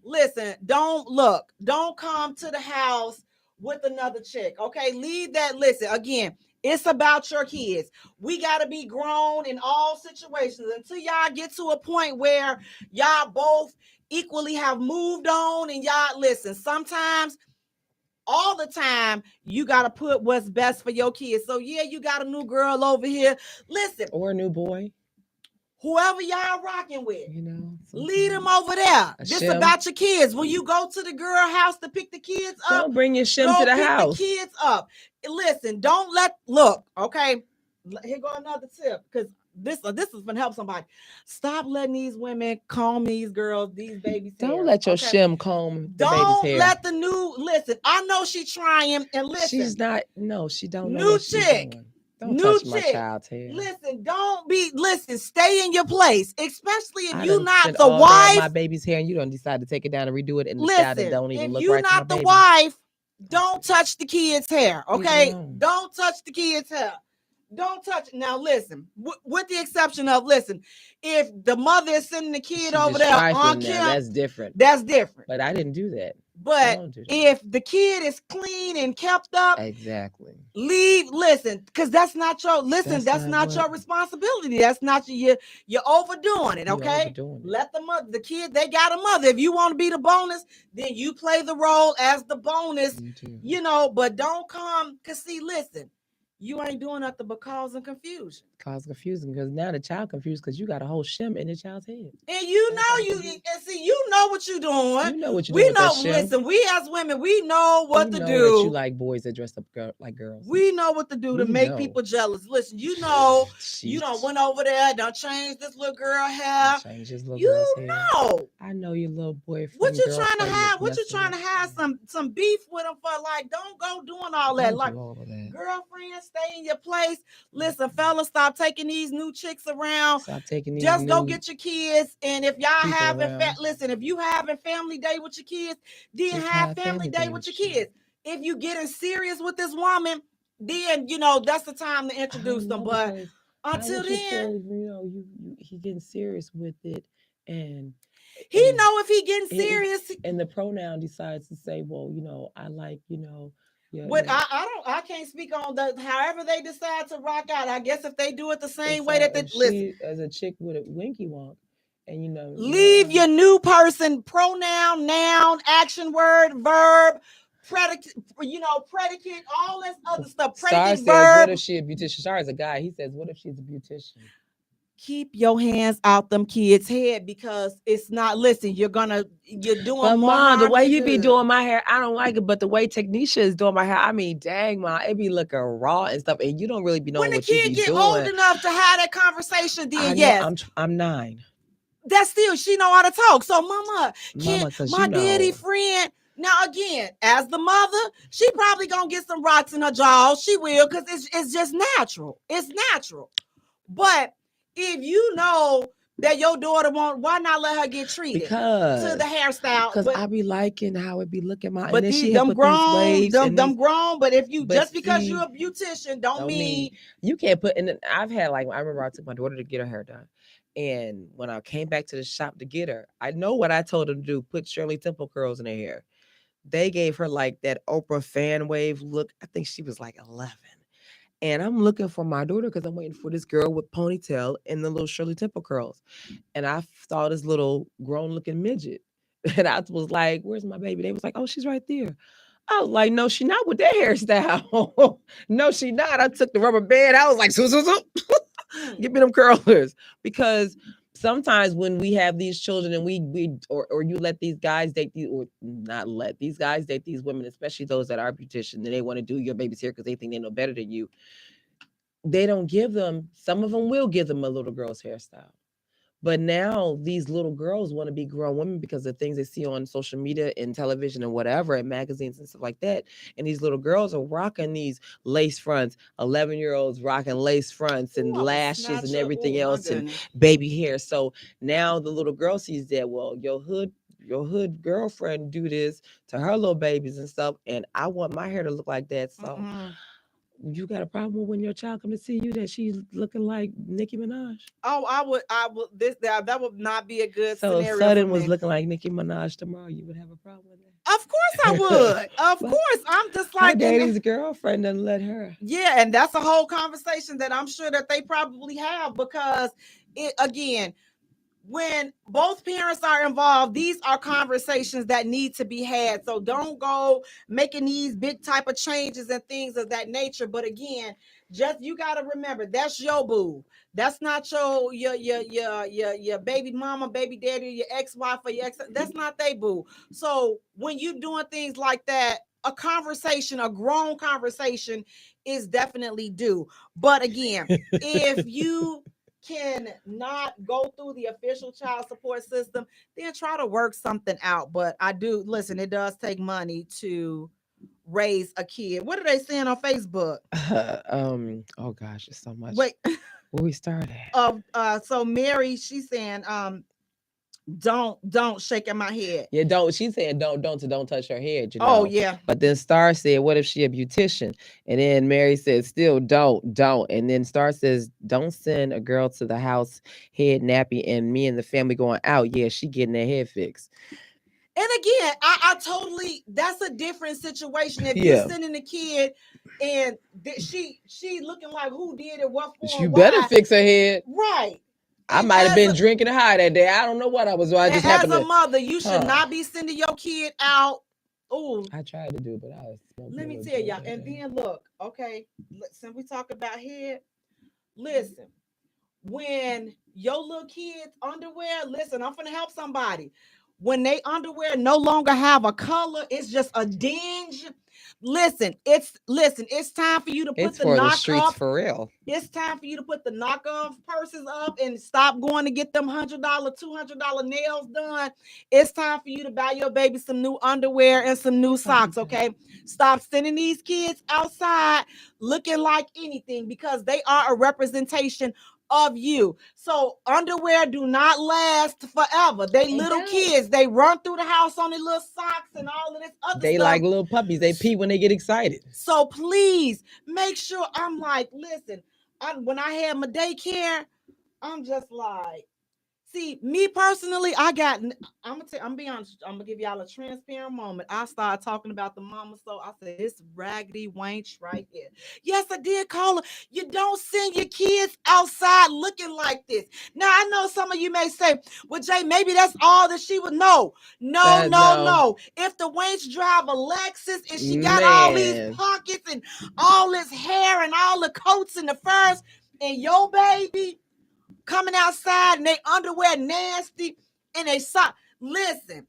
listen, don't come to the house with another chick. Okay, leave that. Listen, again, it's about your kids. We got to be grown in all situations until y'all get to a point where y'all both equally have moved on. And y'all listen, sometimes, all the time, you got to put what's best for your kids. So yeah, you got a new girl over here. Listen, or a new boy, whoever y'all rocking with, lead them over there. This about your kids. When you go to the girl house to pick the kids up, don't bring your shim to the house. The kids up. Listen, don't okay. Here go another tip, because this is gonna help somebody. Stop letting these women comb these girls, these babies. Don't let your shim comb the baby's hair. Don't let the listen. I know she trying, and listen. She's not. No, she don't. New chick. Don't touch my child's hair. Listen, stay in your place, especially if you're not the wife. My baby's hair, and you don't decide to take it down and redo it in the style that don't even look right. If you're not the wife, don't touch the kid's hair. Okay, don't touch the kid's hair. Don't touch it. Now listen, with the exception of if the mother is sending the kid over there on camera, that's different. But I didn't do that. But if the kid is clean and kept up, exactly. Because that's not your that's not your responsibility. That's not you're overdoing it. Okay, let the kid, they got a mother. If you want to be the bonus, then you play the role as the bonus. But don't come. Because see, listen. you ain't doing nothing but causing confusion. Cause confusion because now the child confused because you got a whole shim in the child's head. And you know you know what you're doing. You know what you're we doing. know. With that shim. Listen, we as women, we know what you to know do. That you like boys that dress up like girls. We know what to do to make people jealous. Listen, you know, you don't went over there, don't change this little girl hair. Change his little you girl's know. Hair. I know your little boyfriend. What you trying to have? What you trying to have some beef with him for? Like, don't go doing all that. Like, girlfriend, stay in your place. Listen, fellas, stop taking these new chicks around. Stop taking these. Just go get your kids. And if y'all having listen, if you having family day with your kids, then just have family day with your kids. If you getting serious with this woman, then you know that's the time to introduce them. But until then, he getting serious with it, and he know if he getting serious, and the pronoun decides to say, well, I like, Yeah, but I can't speak on however they decide to rock out. I guess if they do it the same way that they listen as a chick with a winky wonk, and leave your new person pronoun, noun, action word, verb, predicate, all this other stuff. Predicate, verb. What if she a beautician? Star is a guy. He says, what if she's a beautician? Keep your hands out them kids' head because it's not. Listen, you're doing. But Mom, the way you be doing my hair, I don't like it. But the way Technisha is doing my hair, I mean, dang, Mom, it be looking raw and stuff, and you don't really be knowing what you be doing. When the kid get old enough to have that conversation, then yes, I'm 9. That's still she know how to talk. So, Mama, my daddy friend. Now, again, as the mother, she probably gonna get some rocks in her jaw. She will, because it's just natural. It's natural, but if you know that your daughter won't, why not let her get treated to the hairstyle? Because I be liking how it be looking. But and then she them grown, them grown. But if you just because you're a beautician, don't mean you can't put in. I've had I remember I took my daughter to get her hair done, and when I came back to the shop to get her, I know what I told her to do: put Shirley Temple curls in her hair. They gave her that Oprah fan wave look. I think she was 11. And I'm looking for my daughter because I'm waiting for this girl with ponytail and the little Shirley Temple curls. And I saw this little grown-looking midget. And I was like, where's my baby? They was like, oh, she's right there. I was like, no, she not with that hairstyle. No, she not. I took the rubber band. I was like, give me them curlers. Because sometimes when we have these children and we or you let these guys date these, or not let these guys date these women, especially those that are beauticians, and they want to do your baby's hair because they think they know better than you. They don't give them, some of them will give them a little girl's hairstyle. But now these little girls want to be grown women because of things they see on social media and television and whatever, and magazines and stuff like that. And these little girls are rocking these lace fronts, 11-year-olds rocking lace fronts and lashes and everything else and baby hair. So now the little girl sees that, well, your hood girlfriend do this to her little babies and stuff, and I want my hair to look like that. So you got a problem when your child come to see you that she's looking like Nicki Minaj? Oh, I would. That would not be a good scenario. So if Sudden was looking like Nicki Minaj tomorrow, you would have a problem with that? Of course I would. Of course. I'm just like her daddy's girlfriend doesn't let her. Yeah, and that's a whole conversation that I'm sure that they probably have, because again, when both parents are involved, these are conversations that need to be had. So don't go making these big type of changes and things of that nature. But again, just you got to remember, that's your boo. That's not your baby mama, baby daddy, your ex-wife or your ex. That's not they boo. So when you doing things like that, a conversation, a grown conversation is definitely due. But again, if you can not go through the official child support system, then try to work something out. But I do listen, it does take money to raise a kid. What are they saying on Facebook? Oh gosh, it's so much. Wait, where we started? So Mary, she's saying don't shaking my head. Yeah, don't. She's saying don't touch her head. You know? Oh yeah. But then Star said, "What if she a beautician?" And then Mary said, "Still don't." And then Star says, "Don't send a girl to the house head nappy and me and the family going out. Yeah, she getting her head fixed." And again, I totally. That's a different situation. If you're sending a kid and she looking like who did it, what for? You better fix her head, right? I might have been drinking high that day. I don't know what I was doing. As a mother, you should not be sending your kid out Oh, I tried to do, but I was smoking. let a me little tell joint y'all. that And day. then look, okay, since we talk about head, listen. When your little kids underwear, listen, I'm finna help somebody. When they underwear no longer have a color, it's just a dinge. It's time for you to put It's the for the streets knockoff. for real. It's time for you to put the knockoff purses up and stop going to get them $100, $200 nails done. It's time for you to buy your baby some new underwear and some new socks, okay? Stop sending these kids outside looking like anything because they are a representation of you. So underwear do not last forever. They little kids. They run through the house on their little socks and all of this other They stuff. like little puppies. They pee when they get excited. So please make sure. I'm like, listen, when I had my daycare, I'm just like, see, me personally, I'm being honest. I'm gonna give y'all a transparent moment. I started talking about the mama, so I said, this raggedy wench right here. Yes, I did call her. You don't send your kids outside looking like this. Now I know some of you may say, well, Jay, maybe that's all that she would know. No. If the wench drive a Lexus and she got all these pockets and all this hair and all the coats and the furs, and your baby coming outside and they underwear nasty and they sock. Listen,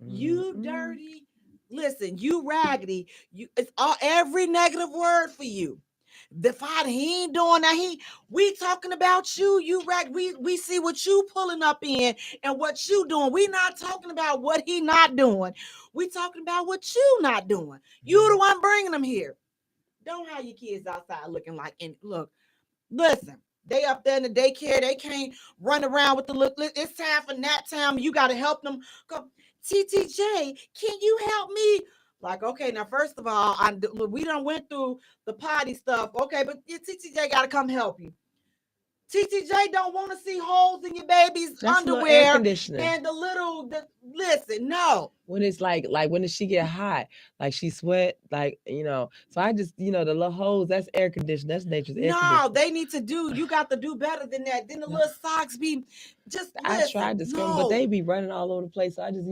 you dirty. Listen, you raggedy. It's all every negative word for you. The father, he ain't doing that. We talking about you. You rag. We see what you pulling up in and what you doing. We not talking about what he not doing. We talking about what you not doing. You the one bringing them here. Don't have your kids outside looking like. And look, listen. They up there in the daycare. They can't run around with the look. It's time for nap time. You got to help them. Go, TTJ, can you help me? Like, okay, now first of all, we done went through the potty stuff. Okay, but your TTJ got to come help you. TTJ don't want to see holes in your baby's underwear and listen, no. When it's like when she get hot, like she sweat, like, so I just, the little holes, that's air conditioning. That's nature's air conditioning. No, they need to you got to do better than that. Then the little socks be just, I tried to scream, but they be running all over the place. So I just,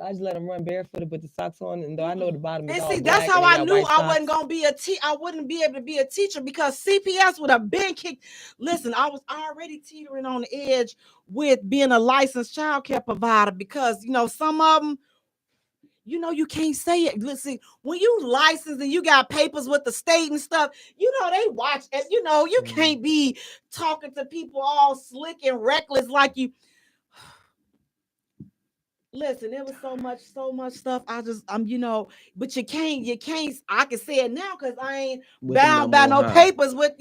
I just let them run barefooted with the socks on, and though I know the bottom is all black. And see, that's how I knew I wasn't gonna be I wouldn't be able to be a teacher because CPS would have been kicked. Listen, I was already teetering on the edge with being a licensed child care provider because some of them, you can't say it. Listen, when you licensed and you got papers with the state and stuff, they watch and you can't be talking to people all slick and reckless like you. Listen, there was so much stuff. But you can't. I can say it now because I ain't bound by no papers with,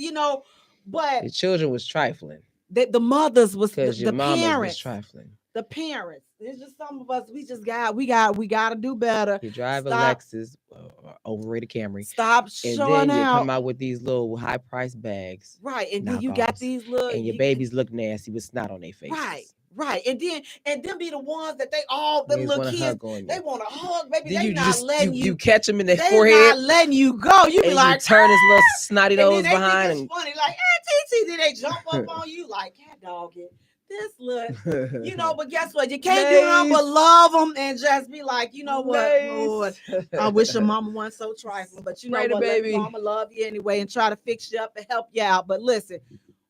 but the children was trifling. The mothers was the parents was trifling. The parents. It's just some of us. We got to do better. You drive a Lexus, overrated Camry. Stop showing and then you out. come out with these little high price bags. Right, and then you got these little. And your babies look nasty with snot on their faces. Right, and then be the ones that them little kids they want to hug, baby. Then they not letting you. You catch them in their forehead. They not letting you go. You be like, turn his little snotty nose behind. And it's funny, like, hey, TT, then they jump up on you like, cat dog it. This look, but guess what? You can't do nothing but love them and just be like, what, Lord, I wish your mama wasn't so trifling, but what, baby, mama love you anyway and try to fix you up and help you out. But listen,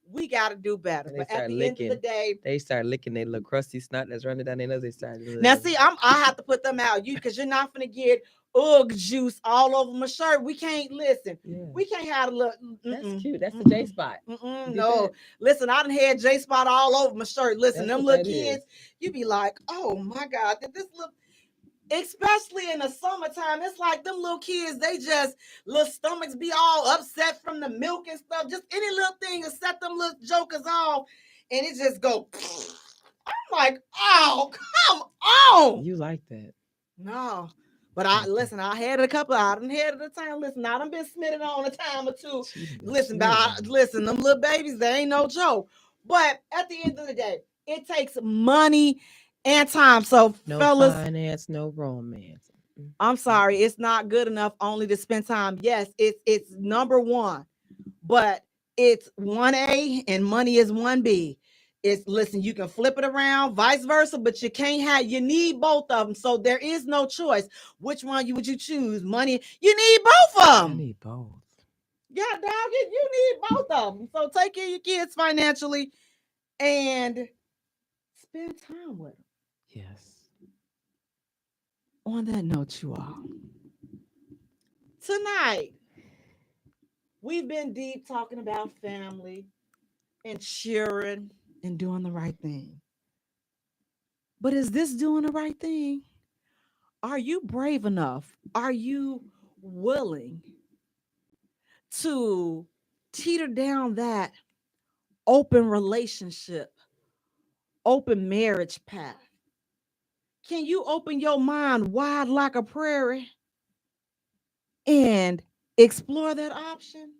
we got to do better. But at the end of the day, they start licking their little crusty snot that's running down their nose. They start. Now, see, I have to put them out, because you're not gonna get Ugg juice all over my shirt. We can't listen. Yeah. We can't have a look. That's cute. That's the J spot. No, listen, I done had J spot all over my shirt. Listen, them little kids, you be like, oh my God, did this look? Especially in the summertime, it's like them little kids, they just little stomachs be all upset from the milk and stuff. Just any little thing to set them little jokers off, and it just go. I'm like, oh, come on. You like that? No. But I had it a couple. I done had it a time. Listen, I done been smitten on a time or two. Listen, them little babies, they ain't no joke. But at the end of the day, it takes money and time. So, no fellas, finance, no romance. I'm sorry, it's not good enough only to spend time. Yes, it's number one, but it's 1A and money is 1B. It's listen, you can flip it around, vice versa, but you need both of them. So there is no choice. Which one would you choose? Money, you need both of I them. need both. Yeah, dog, you need both of them. So take care of your kids financially and spend time with them. Yes. On that note, you all, tonight we've been deep talking about family and cheering and doing the right thing. But is this doing the right thing? Are you brave enough? Are you willing to teeter down that open relationship, open marriage path? Can you open your mind wide like a prairie and explore that option?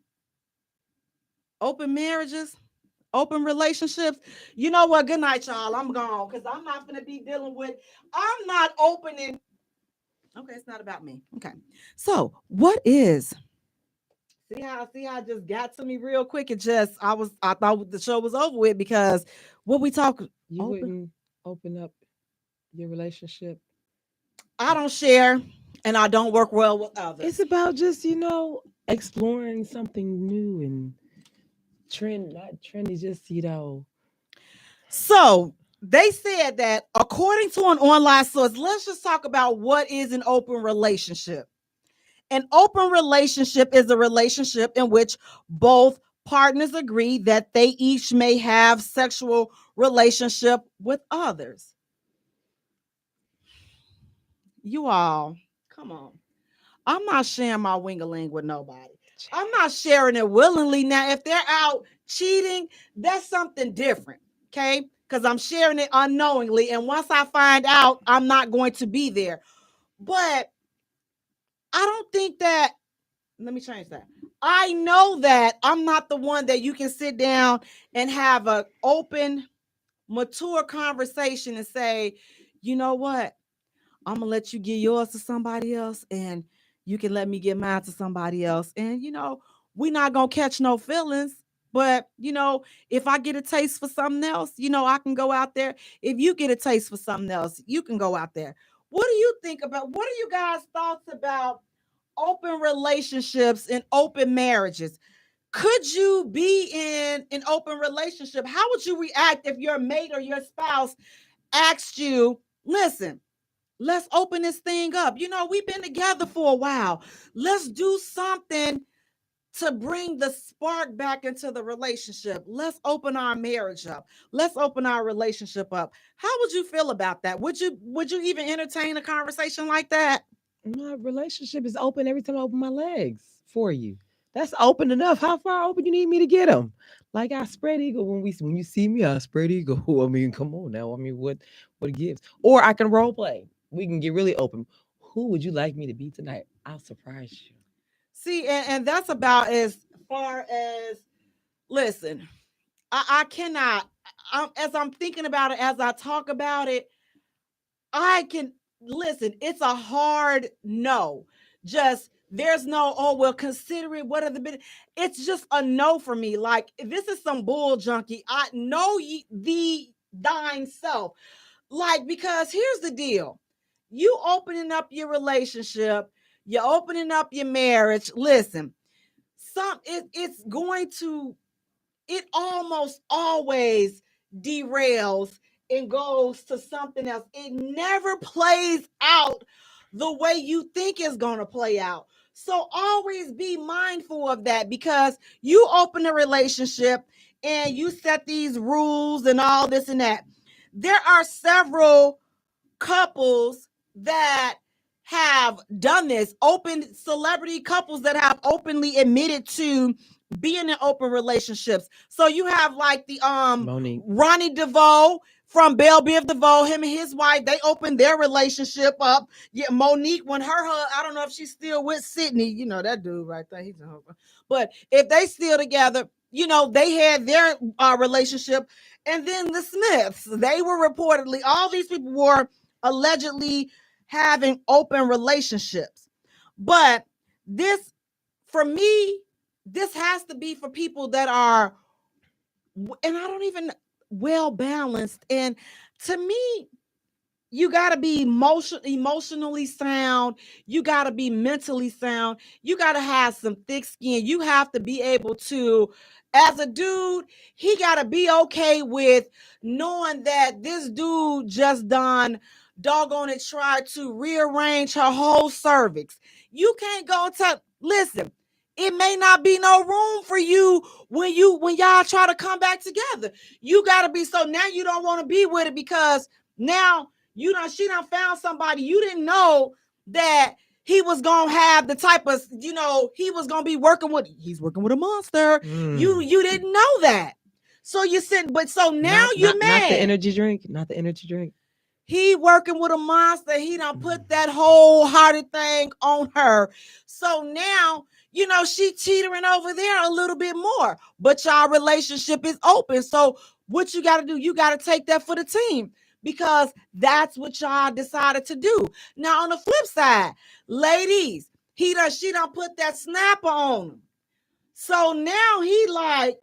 Open marriages, open relationships. You know what? Good night, y'all. I'm gone because I'm not going to be dealing with, I'm not opening. Okay, it's not about me. Okay. So, what is see how it just got to me real quick. I thought the show was over with because what we talk You open. wouldn't open up your relationship. I don't share and I don't work well with others. It's about just, exploring something new and not trendy, just, So they said that according to an online source, let's just talk about what is an open relationship. An open relationship is a relationship in which both partners agree that they each may have sexual relationship with others. You all, come on. I'm not sharing my wing-a-ling with nobody. I'm not sharing it willingly. Now, if they're out cheating, that's something different. Okay. Because I'm sharing it unknowingly. And once I find out, I'm not going to be there. But I don't think that, let me change that. I know that I'm not the one that you can sit down and have an open, mature conversation and say, you know what? I'm gonna let you give yours to somebody else, and you can let me give mine to somebody else. And we're not gonna catch no feelings. But if I get a taste for something else, I can go out there. If you get a taste for something else, you can go out there. What do you think about? What are you guys' thoughts about open relationships and open marriages? Could you be in an open relationship? How would you react if your mate or your spouse asked you, listen, let's open this thing up. We've been together for a while. Let's do something to bring the spark back into the relationship. Let's open our marriage up. Let's open our relationship up. How would you feel about that? Would you even entertain a conversation like that? My relationship is open every time I open my legs for you. That's open enough. How far open you need me to get them? Like I spread eagle when you see me, I spread eagle. I mean, come on now. I mean, what gives? Or I can role play. We can get really open. Who would you like me to be tonight? I'll surprise you. See, and that's about as far as, listen, I cannot, as I'm thinking about it, as I talk about it, I can listen. It's a hard no. Just there's no, oh, well, consider it. What are the bit? It's just a no for me. Like, this is some bull junkie. I know the thine self. Like, because here's the deal. You opening up your relationship, you're opening up your marriage. Listen, it's going to, it almost always derails and goes to something else. It never plays out the way you think it's going to play out. So always be mindful of that, because you open a relationship and you set these rules and all this and that. There are several couples that have done this, open celebrity couples that have openly admitted to being in open relationships. So you have like the Monique. Ronnie DeVoe from Belle Biv DeVoe, him and his wife, they opened their relationship up. Yeah, Monique, when I don't know if she's still with Sydney, that dude right there, he's a husband. But if they still together, they had their relationship. And then the Smiths, they were reportedly, all these people were allegedly having open relationships. But this, for me, this has to be for people that are, and I don't even, well balanced. And to me, you got to be emotionally sound. You got to be mentally sound. You got to have some thick skin. You have to be able to, as a dude, he got to be okay with knowing that this dude just done doggone it tried to rearrange her whole cervix. You can't go to listen. It may not be no room for you when y'all try to come back together. You got to be so now you don't want to be with it because now she done found somebody you didn't know that he was gonna have the type of, he was gonna be working with. He's working with a monster. You didn't know that. So you said, but so now you're mad. Not the energy drink. Not the energy drink. He working with a monster. He done put that wholehearted thing on her. So now, she teetering over there a little bit more. But y'all relationship is open. So what you got to do, you got to take that for the team. Because that's what y'all decided to do. Now, on the flip side, ladies, she done put that snapper on him. So now he like,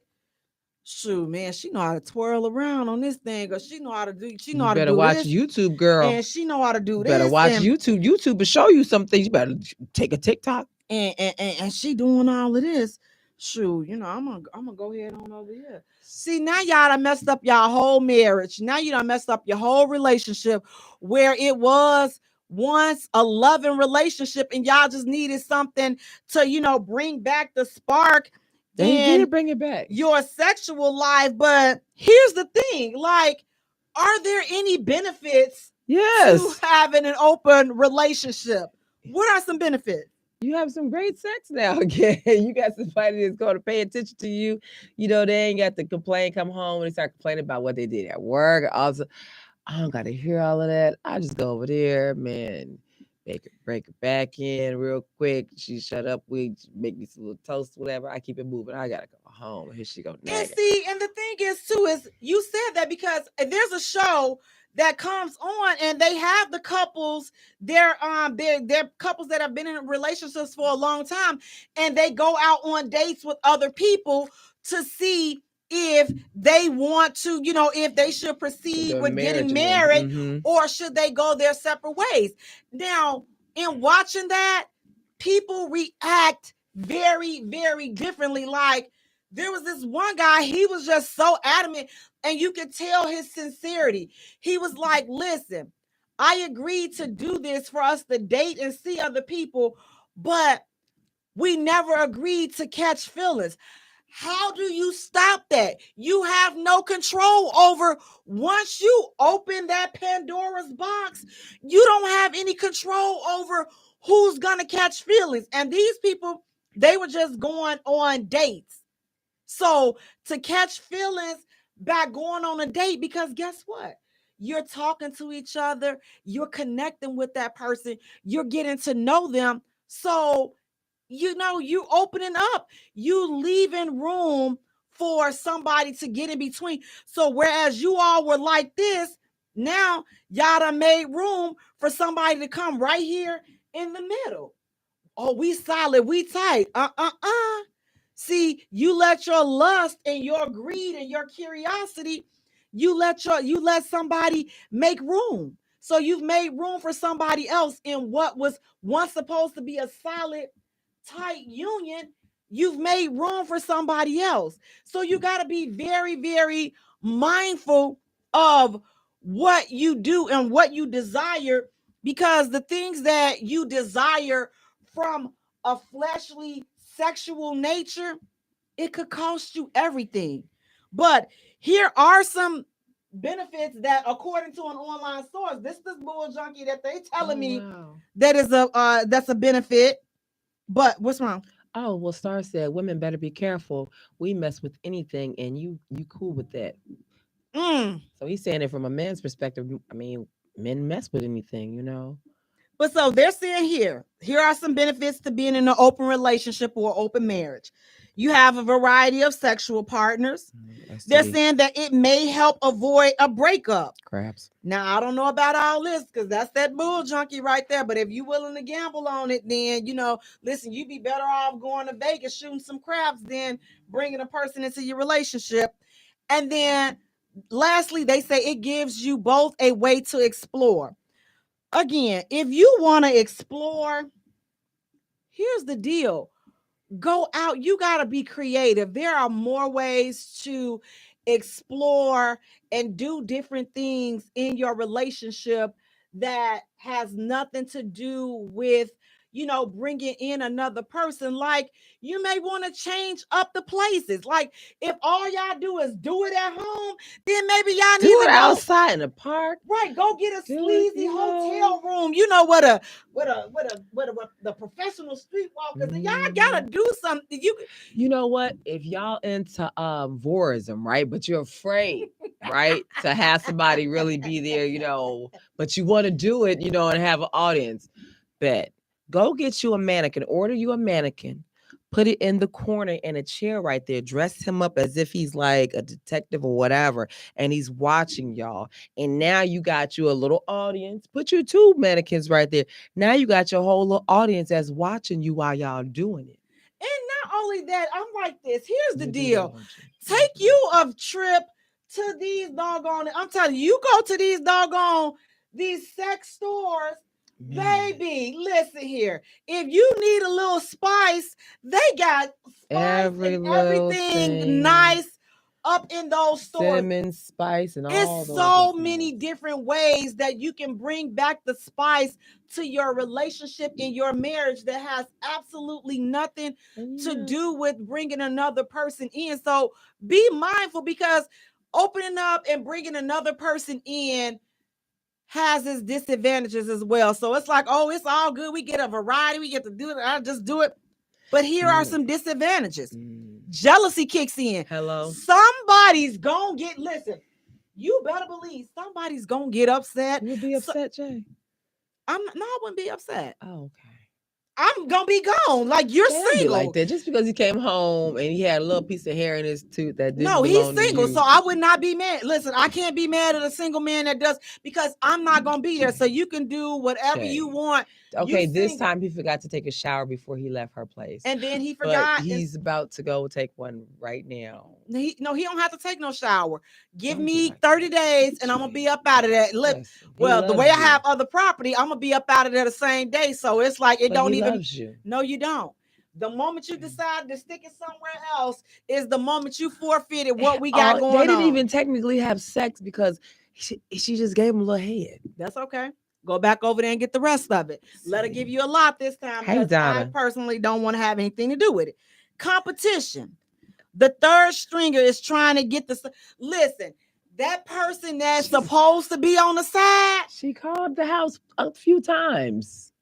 shoot, man, she know how to twirl around on this thing, or she know how to do. She know how to do. Better watch YouTube, girl. And she know how to do this. Better watch YouTube. YouTube will show you some things. You better take a TikTok. And she doing all of this. Shoot, I'm gonna go ahead on over here. See, now y'all done messed up y'all whole marriage. Now you done messed up your whole relationship where it was once a loving relationship and y'all just needed something to, bring back the spark. They did bring it back. Your sexual life. But here's the thing, like, are there any benefits to having an open relationship? What are some benefits? You have some great sex now again. You got somebody that's going to pay attention to you. They ain't got to complain, come home, and they start complaining about what they did at work. Also, I don't got to hear all of that. I just go over there, man, break her back in real quick. She shut up. We make me some little toast, whatever. I keep it moving. I got to go home. Here she go. And see, and the thing is, too, is you said that because there's a show that comes on and they have the couples, they're couples that have been in relationships for a long time, and they go out on dates with other people to see if they want to, if they should proceed with getting married or should they go their separate ways. Now, in watching that, people react very, very differently. Like, there was this one guy, he was just so adamant, and you could tell his sincerity. He was like, listen, I agreed to do this for us to date and see other people, but we never agreed to catch feelings. How do you stop that? You have no control over, once you open that Pandora's box, you don't have any control over who's going to catch feelings. And these people, they were just going on dates. So to catch feelings by going on a date, because guess what? You're talking to each other. You're connecting with that person. You're getting to know them. So, you opening up, you leaving room for somebody to get in between. So whereas you all were like this, now y'all done made room for somebody to come right here in the middle. Oh, we solid, we tight. See, you let your lust and your greed and your curiosity, you let somebody make room. So you've made room for somebody else in what was once supposed to be a solid, tight union. You've made room for somebody else. So you got to be very, very mindful of what you do and what you desire, because the things that you desire from a fleshly sexual nature, it could cost you everything. But here are some benefits that, according to an online source, this bull junkie that they telling me that is that's a benefit. But what's wrong? Oh, well, Star said women better be careful. We mess with anything, and you cool with that. So he's saying it from a man's perspective. I mean, men mess with anything, But so they're saying here are some benefits to being in an open relationship or open marriage. You have a variety of sexual partners. They're saying that it may help avoid a breakup. Craps. Now, I don't know about all this because that's that bull junkie right there. But if you're willing to gamble on it, then, listen, you'd be better off going to Vegas shooting some craps than bringing a person into your relationship. And then Lastly, they say it gives you both a way to explore. Again, if you want to explore, here's the deal. Go out. You got to be creative. There are more ways to explore and do different things in your relationship that has nothing to do with, bringing in another person. Like, you may want to change up the places. Like, if all y'all do is do it at home, then maybe y'all Do need it to go outside in the park. right. Go get a Do it, sleazy you know. hotel room. You know what the professional streetwalkers. And y'all gotta do something. You know what? If y'all into voyeurism, right? But you're afraid, right, to have somebody really be there, but you want to do it, and have an audience. Bet. Go get you a mannequin. Order you a mannequin. Put it in the corner in a chair right there. Dress him up as if he's like a detective or whatever, and he's watching y'all. And now you got you a little audience. Put your 2 mannequins right there. Now you got your whole little audience that's watching you while y'all doing it. And not only that, I'm like this. Here's the You do deal. that, Take you a trip to these doggone. I'm telling you, go to these sex stores. Baby, listen here. If you need a little spice, they got spice and everything nice up in those stores. Cinnamon, spice, and all it's those. So many different ways that you can bring back the spice to your relationship in your marriage that has absolutely nothing to do with bringing another person in. So be mindful, because opening up and bringing another person in has its disadvantages as well. So it's like, oh, it's all good. We get a variety. We get to do it. I just do it. But here are some disadvantages. Jealousy kicks in. Hello. Somebody's gonna listen, you better believe somebody's gonna get upset. You'll be upset, Jay? I wouldn't be upset. Oh, okay. I'm gonna be gone. Like, you're single. Like that. Just because he came home and he had a little piece of hair in his tooth that didn't No, belong he's single, to you. so I would not be mad. Listen, I can't be mad at a single man that does, because I'm not gonna be there. So you can do whatever you want. Okay, this time he forgot to take a shower before he left her place. And then he forgot. But he's about to go take one right now. He don't have to take no shower. Give me 30 days and I'm gonna be up out of that. Look, well, the way I have other property, I'm gonna be up out of there the same day. So it's like it don't even. No, you don't. The moment you decide to stick it somewhere else is the moment you forfeited what we got going on. They didn't even technically have sex because she just gave him a little head. That's okay. Go back over there and get the rest of it. Let her give you a lot this time. Hey, Donna. I personally don't want to have anything to do with it. Competition. The third stringer is trying to get the. Listen, that person that's supposed to be on the side. She called the house a few times.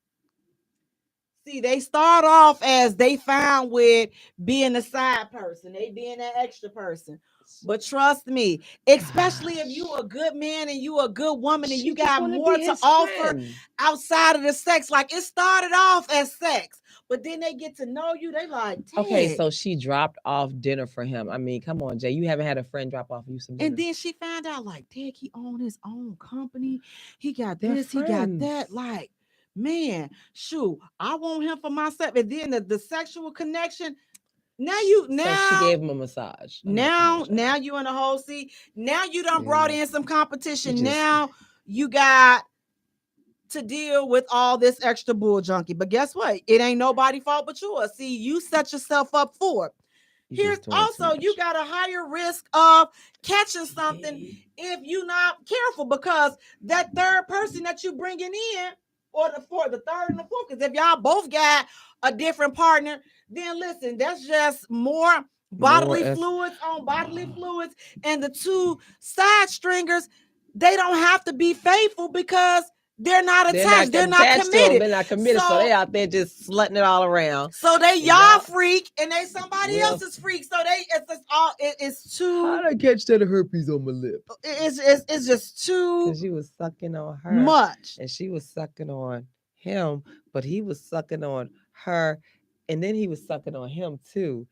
See, they start off as they found with being the side person. They being that extra person. But trust me, especially if you a good man and you a good woman and you got more to offer outside of the sex. Like, it started off as sex, but then they get to know you. They like, okay, so she dropped off dinner for him. I mean, come on, Jay. You haven't had a friend drop off you some dinner. And then she found out, like, dang, he owned his own company. He got this, he got that. Like, man, shoot, I want him for myself. And then the sexual connection. So she gave him a massage. Now you in the whole seat. Now you done brought in some competition. Now you got to deal with all this extra bull junkie. But guess what? It ain't nobody's fault but yours. See, you set yourself up for it. Here's also, you got a higher risk of catching something if you're not careful, because that third person that you bringing in, or the third and the fourth, because if y'all both got a different partner, then listen, that's just more bodily fluids on bodily fluids. And the two side stringers, they don't have to be faithful because they're not attached. They're not committed. They're not committed, so they out there just slutting it all around. So they y'all freak and they somebody else's freak. So it's too. How'd I catch that herpes on my lip? It's just too. Because she was sucking on her much, and she was sucking on him, but he was sucking on her, and then he was sucking on him too,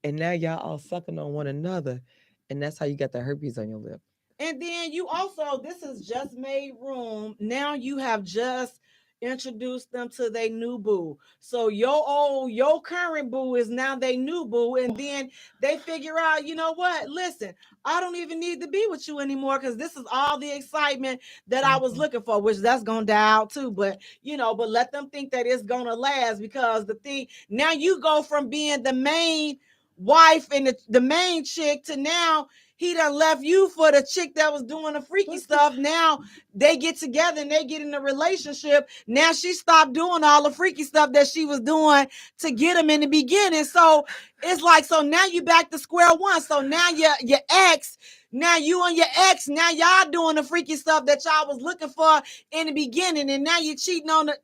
and now y'all all sucking on one another, and that's how you got the herpes on your lip. And then you also, this has just made room. Now you have just introduce them to their new boo. So your current boo is now their new boo, and then they figure out, you know what? Listen, I don't even need to be with you anymore because this is all the excitement that I was looking for, which that's gonna die out too. But but let them think that it's gonna last, because the thing now, you go from being the main wife and the main chick to now he done left you for the chick that was doing the freaky stuff. Now they get together and they get in a relationship. Now she stopped doing all the freaky stuff that she was doing to get him in the beginning. So it's like, so now you back to square one. So now your ex, now you and your ex, now y'all doing the freaky stuff that y'all was looking for in the beginning, and now you're cheating on the.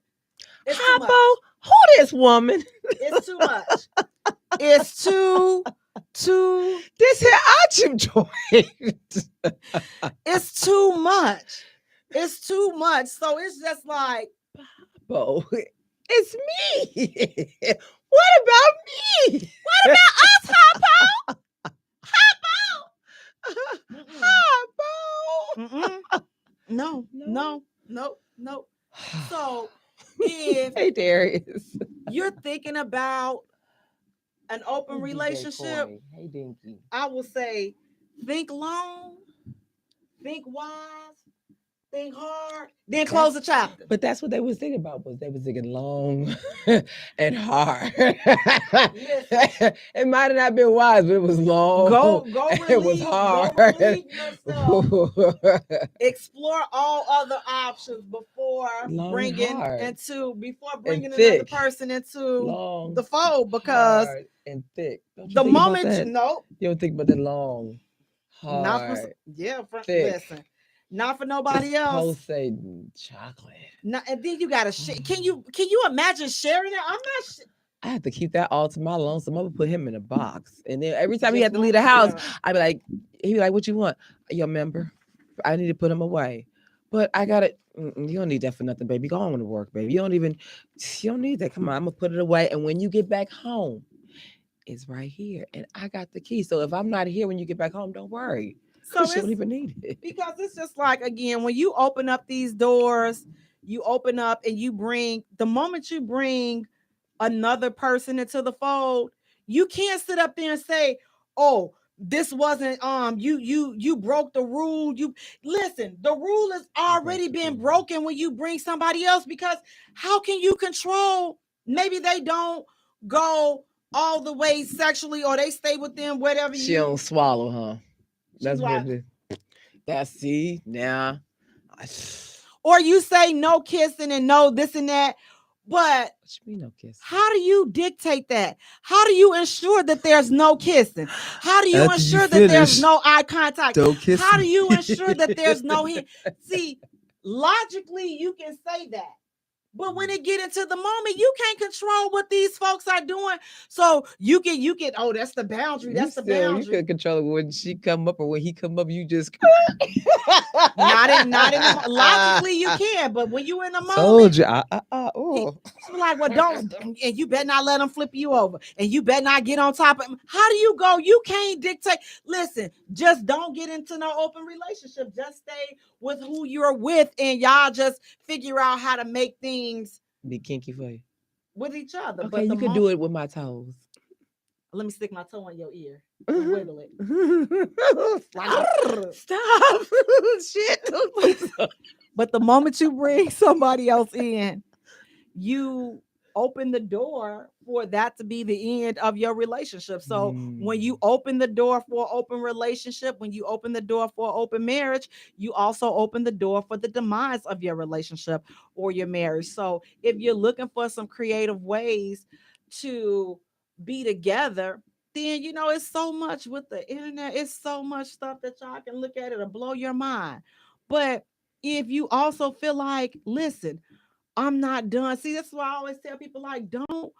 It's too much. Who this woman? It's too much. It's too. This here Archie joint. It's too much. It's too much. So it's just like, Bo, it's me. What about me? what about us, Hoppo? Hoppo. No. So if Hey, Darius, you're thinking about an open Hey, DJ relationship, Coy. Hey, Dinky. I will say, think long, think wise, think hard, then close the chapter. But that's what they was thinking about. Was they was thinking long and hard. It might have not been wise, but it was long. Go It was hard. Go relieve yourself. Explore all other options before bringing another person into the fold, because hard and thick. Don't you the think about moment that? You don't think about the long, hard, thick, listen, not for nobody else. Pulsating chocolate. And then you gotta share. Can you imagine sharing it? I'm not. I had to keep that all to my lonesome. I'm gonna put him in a box, and then every time he had to leave the house, I'd be like, he'd be like, "What you want? Your member? I need to put him away." But I got it. You don't need that for nothing, baby. Go on to work, baby. You don't need that. Come on, I'm gonna put it away. And when you get back home, it's right here, and I got the key. So if I'm not here when you get back home, don't worry. So you don't even need it, because it's just like, again, when you open up these doors, you open up and the moment you bring another person into the fold, you can't sit up there and say, "Oh, this wasn't you broke the rule." You listen, the rule has already been broken when you bring somebody else, because how can you control? Maybe they don't go all the way sexually, or they stay with them, whatever. She don't swallow, huh? That's what it is. That's now. Or you say no kissing and no this and that. But what you mean no kissing? How do you dictate that? How do you ensure that there's no kissing? How do you ensure that there's no eye contact? Don't kiss How me. do you ensure that there's no See, logically you can say that. But when it get into the moment, you can't control what these folks are doing. So you can, oh, that's the boundary. That's the boundary. You can control it when she come up or when he come up, you just not in logically you can, but when you in the moment, told you, like, well, don't, and you better not let them flip you over, and you better not get on top of them. How do you go? You can't dictate. Listen, just don't get into no open relationship. Just stay with who you're with, and y'all just figure out how to make things be kinky for you with each other. Okay, but you can do it with my toes. Let me stick my toe in your ear and wiggle it. Stop. Shit. But the moment you bring somebody else in, you open the door for that to be the end of your relationship. So when you open the door for an open relationship, when you open the door for open marriage, you also open the door for the demise of your relationship or your marriage. So if you're looking for some creative ways to be together, then it's so much with the internet. It's so much stuff that y'all can look at. It'll blow your mind. But if you also feel like, listen, I'm not done. See, that's why I always tell people, like, don't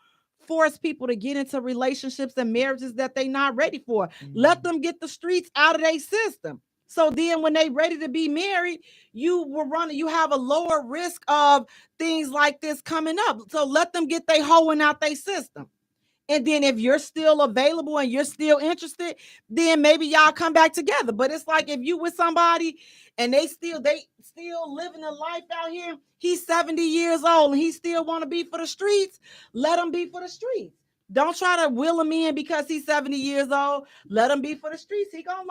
force people to get into relationships and marriages that they're not ready for. Let them get the streets out of their system. So then when they ready to be married, you have a lower risk of things like this coming up. So let them get their hoeing out their system. And then if you're still available and you're still interested, then maybe y'all come back together. But it's like if you with somebody and they still living a life out here, he's 70 years old and he still want to be for the streets, let him be for the streets. Don't try to will him in because he's 70 years old. Let him be for the streets. He gonna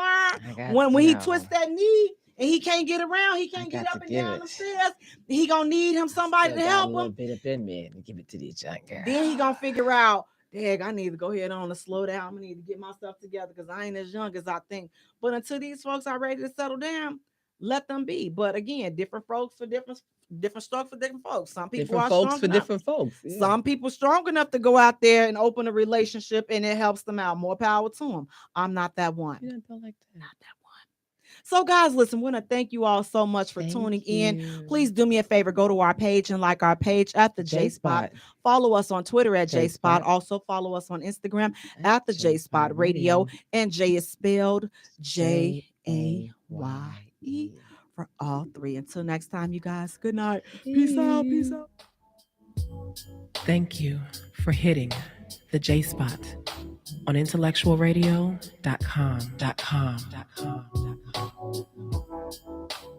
learn when he twists that knee and he can't get around, he can't get up and down the stairs. He gonna need him somebody to help him. A little bit up in me and give it to the young girl. Then he gonna figure out, dang, I need to go ahead on and slow down. I need to get myself together because I ain't as young as I think. But until these folks are ready to settle down, let them be. But again, different folks for different strokes for different folks. Some people different are folks strong for enough. Different folks. Yeah. Some people strong enough to go out there and open a relationship and it helps them out. More power to them. I'm not that one. You don't feel like that. Not that one. So guys, listen, we want to thank you all so much for tuning in. Please do me a favor. Go to our page and like our page at the J Spot. Follow us on Twitter at J Spot. Also follow us on Instagram at the J Spot Radio. And Jay is spelled Jaye for all three. Until next time, you guys. Good night. Peace out. Peace out. Thank you for hitting the J Spot on IntellectualRadio.com.